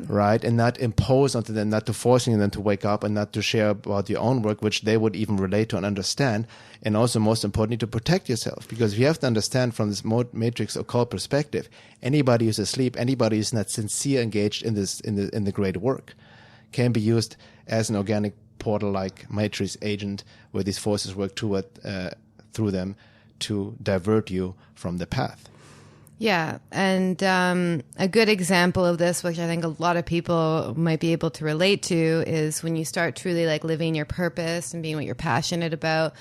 right? And not impose onto them, not to forcing them to wake up and not to share about your own work, which they would even relate to and understand. And also, most importantly, to protect yourself, because you have to understand from this matrix occult perspective, anybody who's asleep, anybody who's not sincere engaged in the great work, can be used as an organic portal-like matrix agent where these forces work through them to divert you from the path.
Yeah, and a good example of this, which I think a lot of people might be able to relate to, is when you start truly living your purpose and being what you're passionate about.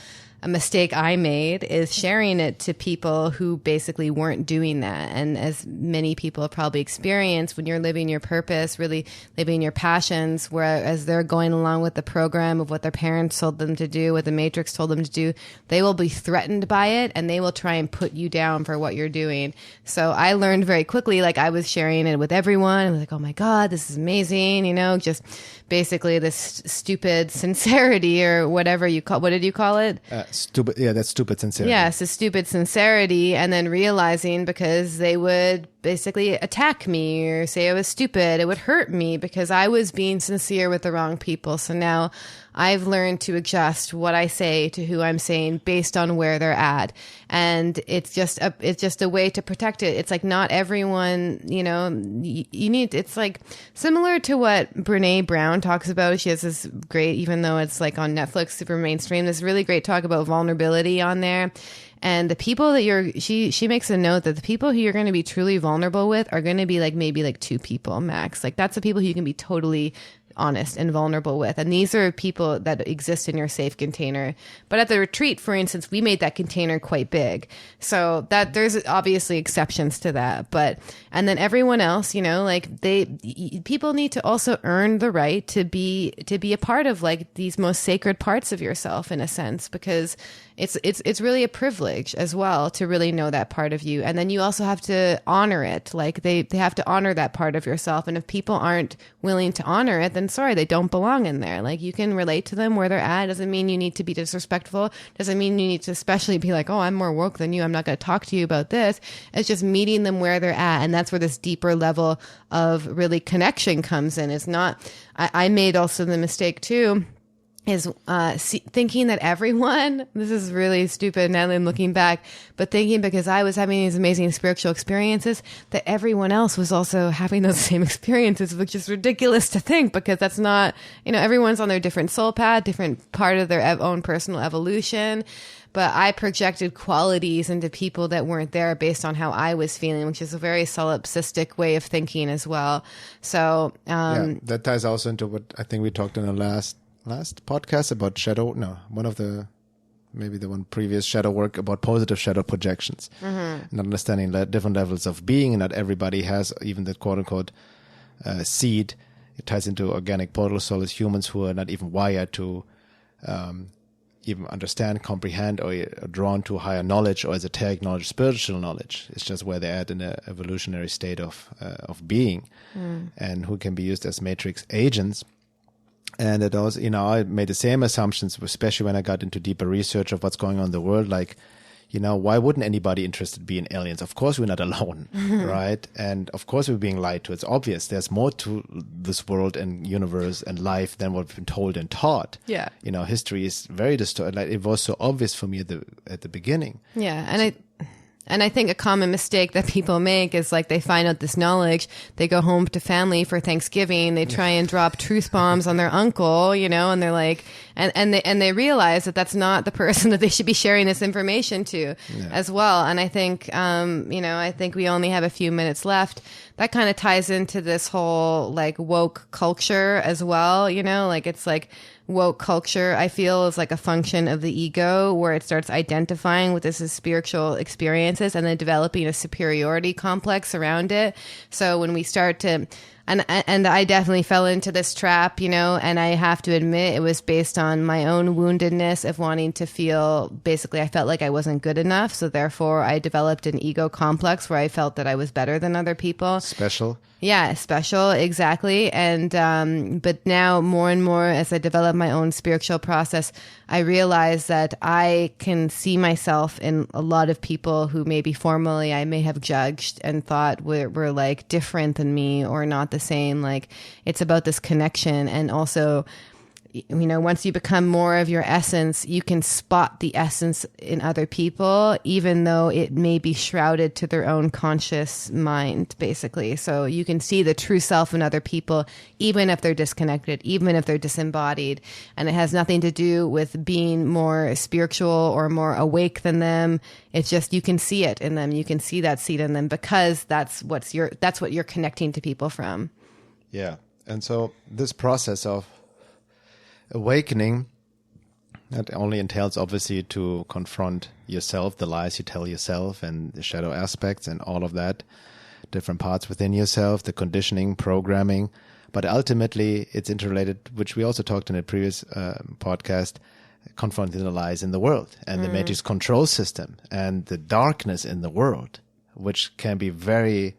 A mistake I made is sharing it to people who basically weren't doing that. And as many people have probably experienced, when you're living your purpose, really living your passions, whereas they're going along with the program of what their parents told them to do, what the Matrix told them to do, they will be threatened by it and they will try and put you down for what you're doing. So I learned very quickly, I was sharing it with everyone. I was like, oh my God, this is amazing. Just basically this stupid sincerity, or whatever what did you call it?
Stupid. Yeah, that's stupid sincerity.
Yes, a stupid sincerity. And then realizing, because they would basically attack me or say I was stupid, it would hurt me because I was being sincere with the wrong people. So now I've learned to adjust what I say to who I'm saying based on where they're at. And it's just a way to protect it. It's not everyone, you need, it's similar to what Brene Brown talks about. She has this great, even though it's on Netflix, super mainstream, this really great talk about vulnerability on there. And the people that she makes a note that the people who you're going to be truly vulnerable with are going to be maybe 2 people max. That's the people who you can be totally honest and vulnerable with. And these are people that exist in your safe container. But at the retreat, for instance, we made that container quite big. So that there's obviously exceptions to that. And then everyone else, people need to also earn the right to be a part of these most sacred parts of yourself, in a sense, because it's really a privilege as well to really know that part of you. And then you also have to honor it. They have to honor that part of yourself. And if people aren't willing to honor it, then sorry, they don't belong in there. You can relate to them where they're at. Doesn't mean you need to be disrespectful. Doesn't mean you need to especially be oh, I'm more woke than you, I'm not going to talk to you about this. It's just meeting them where they're at. And that's where this deeper level of really connection comes in. It's not, I made also the mistake too, is thinking that everyone, this is really stupid now that I'm looking back, but thinking because I was having these amazing spiritual experiences, that everyone else was also having those same experiences, which is ridiculous to think, because that's not, everyone's on their different soul path, different part of their own personal evolution. But I projected qualities into people that weren't there based on how I was feeling, which is a very solipsistic way of thinking as well. So
that ties also into what I think we talked in the last podcast about maybe the one previous shadow work about positive shadow projections, and understanding that different levels of being, and not everybody has even that quote unquote seed. It ties into organic portal soul as humans who are not even wired to even understand, comprehend, or drawn to higher knowledge or esoteric knowledge, spiritual knowledge. It's just where they're at in an evolutionary state of being, and who can be used as matrix agents. And it also, I made the same assumptions, especially when I got into deeper research of what's going on in the world. Like, why wouldn't anybody interested be in aliens? Of course, we're not alone, right? And of course, we're being lied to. It's obvious. There's more to this world and universe and life than what we've been told and taught.
Yeah.
History is very distorted. Like, it was so obvious for me at the beginning.
Yeah. And I think a common mistake that people make is like they find out this knowledge, they go home to family for Thanksgiving, they try and drop truth bombs on their uncle, and they're like, and they realize that that's not the person that they should be sharing this information to as well. And I think, I think we only have a few minutes left. That kind of ties into this whole like woke culture as well, like it's like woke culture, I feel, is like a function of the ego where it starts identifying with this as spiritual experiences and then developing a superiority complex around it. So when we start to, and I definitely fell into this trap, and I have to admit it was based on my own woundedness of wanting to feel, basically I felt like I wasn't good enough. So therefore I developed an ego complex where I felt that I was better than other people.
Special.
Yeah, special, exactly. And but now more and more as I develop my own spiritual process, I realize that I can see myself in a lot of people who maybe formerly I may have judged and thought were like different than me or not the same. Like it's about this connection. And also, once you become more of your essence, you can spot the essence in other people, even though it may be shrouded to their own conscious mind, basically. So you can see the true self in other people, even if they're disconnected, even if they're disembodied. And it has nothing to do with being more spiritual or more awake than them. It's just, you can see it in them. You can see that seed in them because that's what you're connecting to people from.
Yeah. And so this process of awakening, that only entails obviously to confront yourself, the lies you tell yourself and the shadow aspects and all of that, different parts within yourself, the conditioning, programming. But ultimately it's interrelated, which we also talked in a previous podcast, confronting the lies in the world and the matrix control system and the darkness in the world, which can be very,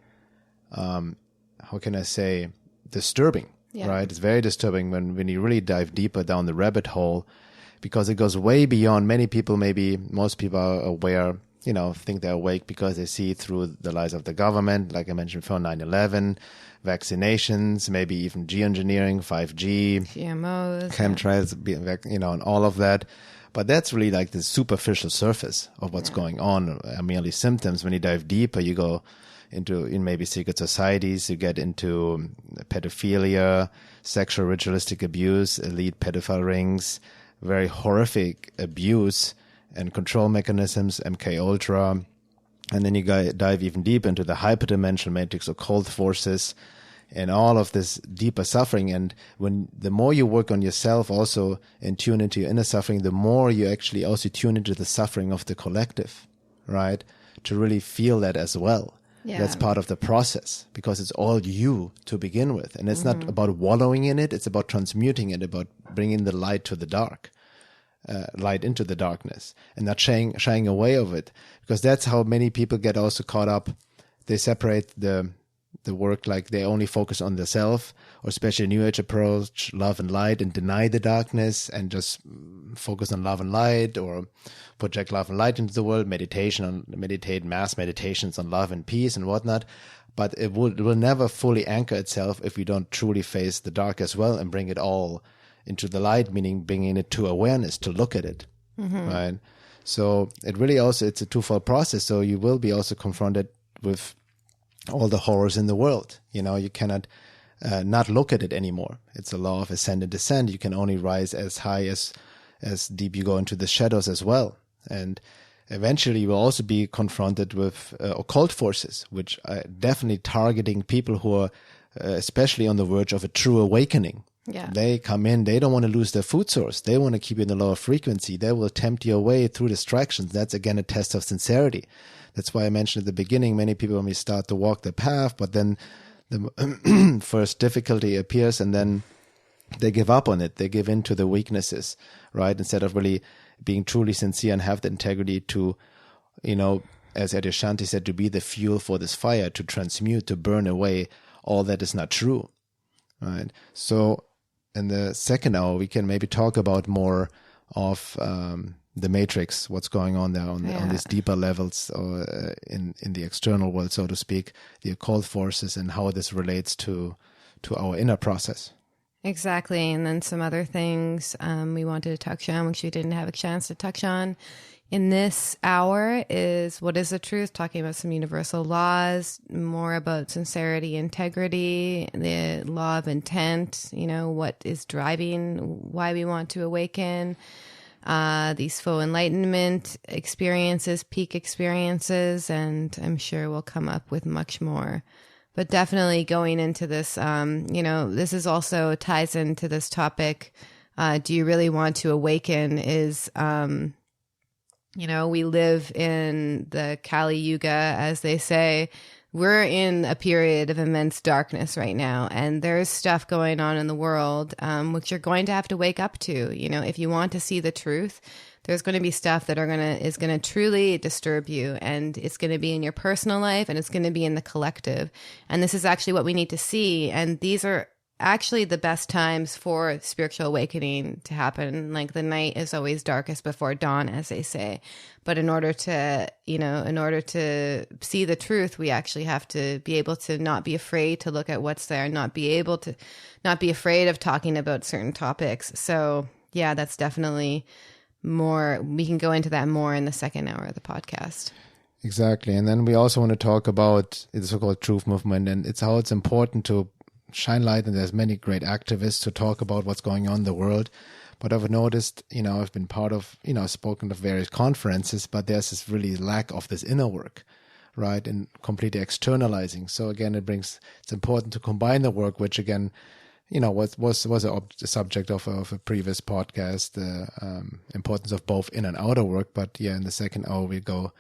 how can I say, disturbing. Yeah. Right? It's very disturbing when you really dive deeper down the rabbit hole, because it goes way beyond. Many people, maybe most people are aware, think they're awake because they see through the lies of the government, like I mentioned before, 9/11, vaccinations, maybe even geoengineering, 5G,
GMOs,
chemtrails, and all of that. But that's really like the superficial surface of what's going on, merely symptoms. When you dive deeper, you go in maybe secret societies, you get into pedophilia, sexual ritualistic abuse, elite pedophile rings, very horrific abuse and control mechanisms, MK Ultra. And then you dive even deeper into the hyperdimensional matrix, occult forces, and all of this deeper suffering. And the more you work on yourself also and tune into your inner suffering, the more you actually also tune into the suffering of the collective, right? To really feel that as well. Yeah. That's part of the process because it's all you to begin with. And it's not about wallowing in it. It's about transmuting it, about bringing the light to the dark, light into the darkness and not shying away of it, because that's how many people get also caught up. They separate the work, like they only focus on the self, or especially New Age approach, love and light, and deny the darkness and just focus on love and light, or project love and light into the world, meditate mass meditations on love and peace and whatnot. But it will never fully anchor itself if we don't truly face the dark as well and bring it all into the light, meaning bringing it to awareness, to look at it, right? So it really also, it's a twofold process. So you will be also confronted with all the horrors in the world. You cannot not look at it anymore. It's a law of ascend and descent. You can only rise as high as deep you go into the shadows as well. And eventually you will also be confronted with occult forces, which are definitely targeting people who are especially on the verge of a true awakening. Yeah. They come in, they don't want to lose their food source. They want to keep you in the lower frequency. They will tempt you away through distractions. That's again a test of sincerity. That's why I mentioned at the beginning, many people may start to walk the path, but then the first difficulty appears and then they give up on it. They give in to the weaknesses, right? Instead of really being truly sincere and have the integrity to, as Adyashanti said, to be the fuel for this fire, to transmute, to burn away all that is not true, right? So in the second hour, we can maybe talk about more of the matrix, what's going on there on these deeper levels, or in the external world, so to speak, the occult forces, and how this relates to our inner process.
Exactly. And then some other things we wanted to touch on, which we didn't have a chance to touch on in this hour, is what is the truth, talking about some universal laws, more about sincerity, integrity, the law of intent, what is driving why we want to awaken, these faux enlightenment experiences, peak experiences, and I'm sure we'll come up with much more. But definitely going into this, this is also ties into this topic. Do you really want to awaken? We live in the Kali Yuga, as they say. We're in a period of immense darkness right now, and there's stuff going on in the world, which you're going to have to wake up to. If you want to see the truth, there's going to be stuff that is going to truly disturb you, and it's going to be in your personal life, and it's going to be in the collective. And this is actually what we need to see. And these are actually the best times for spiritual awakening to happen. Like, the night is always darkest before dawn, as they say. But in order to see the truth, we actually have to be able to not be afraid to look at what's there, not be afraid of talking about certain topics. So yeah, that's definitely more. We can go into that more in the second hour of the podcast.
Exactly. And then we also want to talk about the so-called truth movement, and it's how it's important to shine light. And there's many great activists to talk about what's going on in the world. But I've noticed, I've been part of, spoken of various conferences, but there's this really lack of this inner work, right? And completely externalizing. So again, it's important to combine the work, which again, was a subject of a previous podcast, the importance of both inner and outer work. But yeah, in the second hour, we go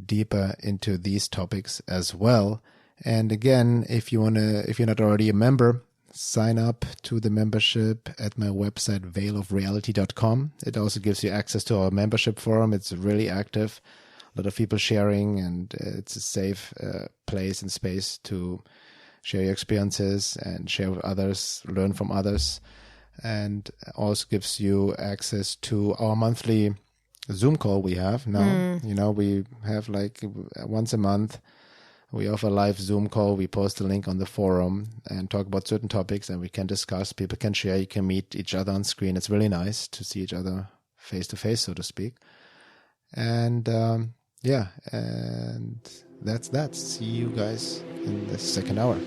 deeper into these topics as well. And again, if you're not already a member, sign up to the membership at my website, veilofreality.com. It also gives you access to our membership forum. It's really active, a lot of people sharing, and it's a safe place and space to share your experiences and share with others, learn from others, and also gives you access to our monthly Zoom call we have now. We have like once a month. We offer a live Zoom call. We post a link on the forum and talk about certain topics, and we can discuss. People can share. You can meet each other on screen. It's really nice to see each other face to face, so to speak. And and that's that. See you guys in the second hour.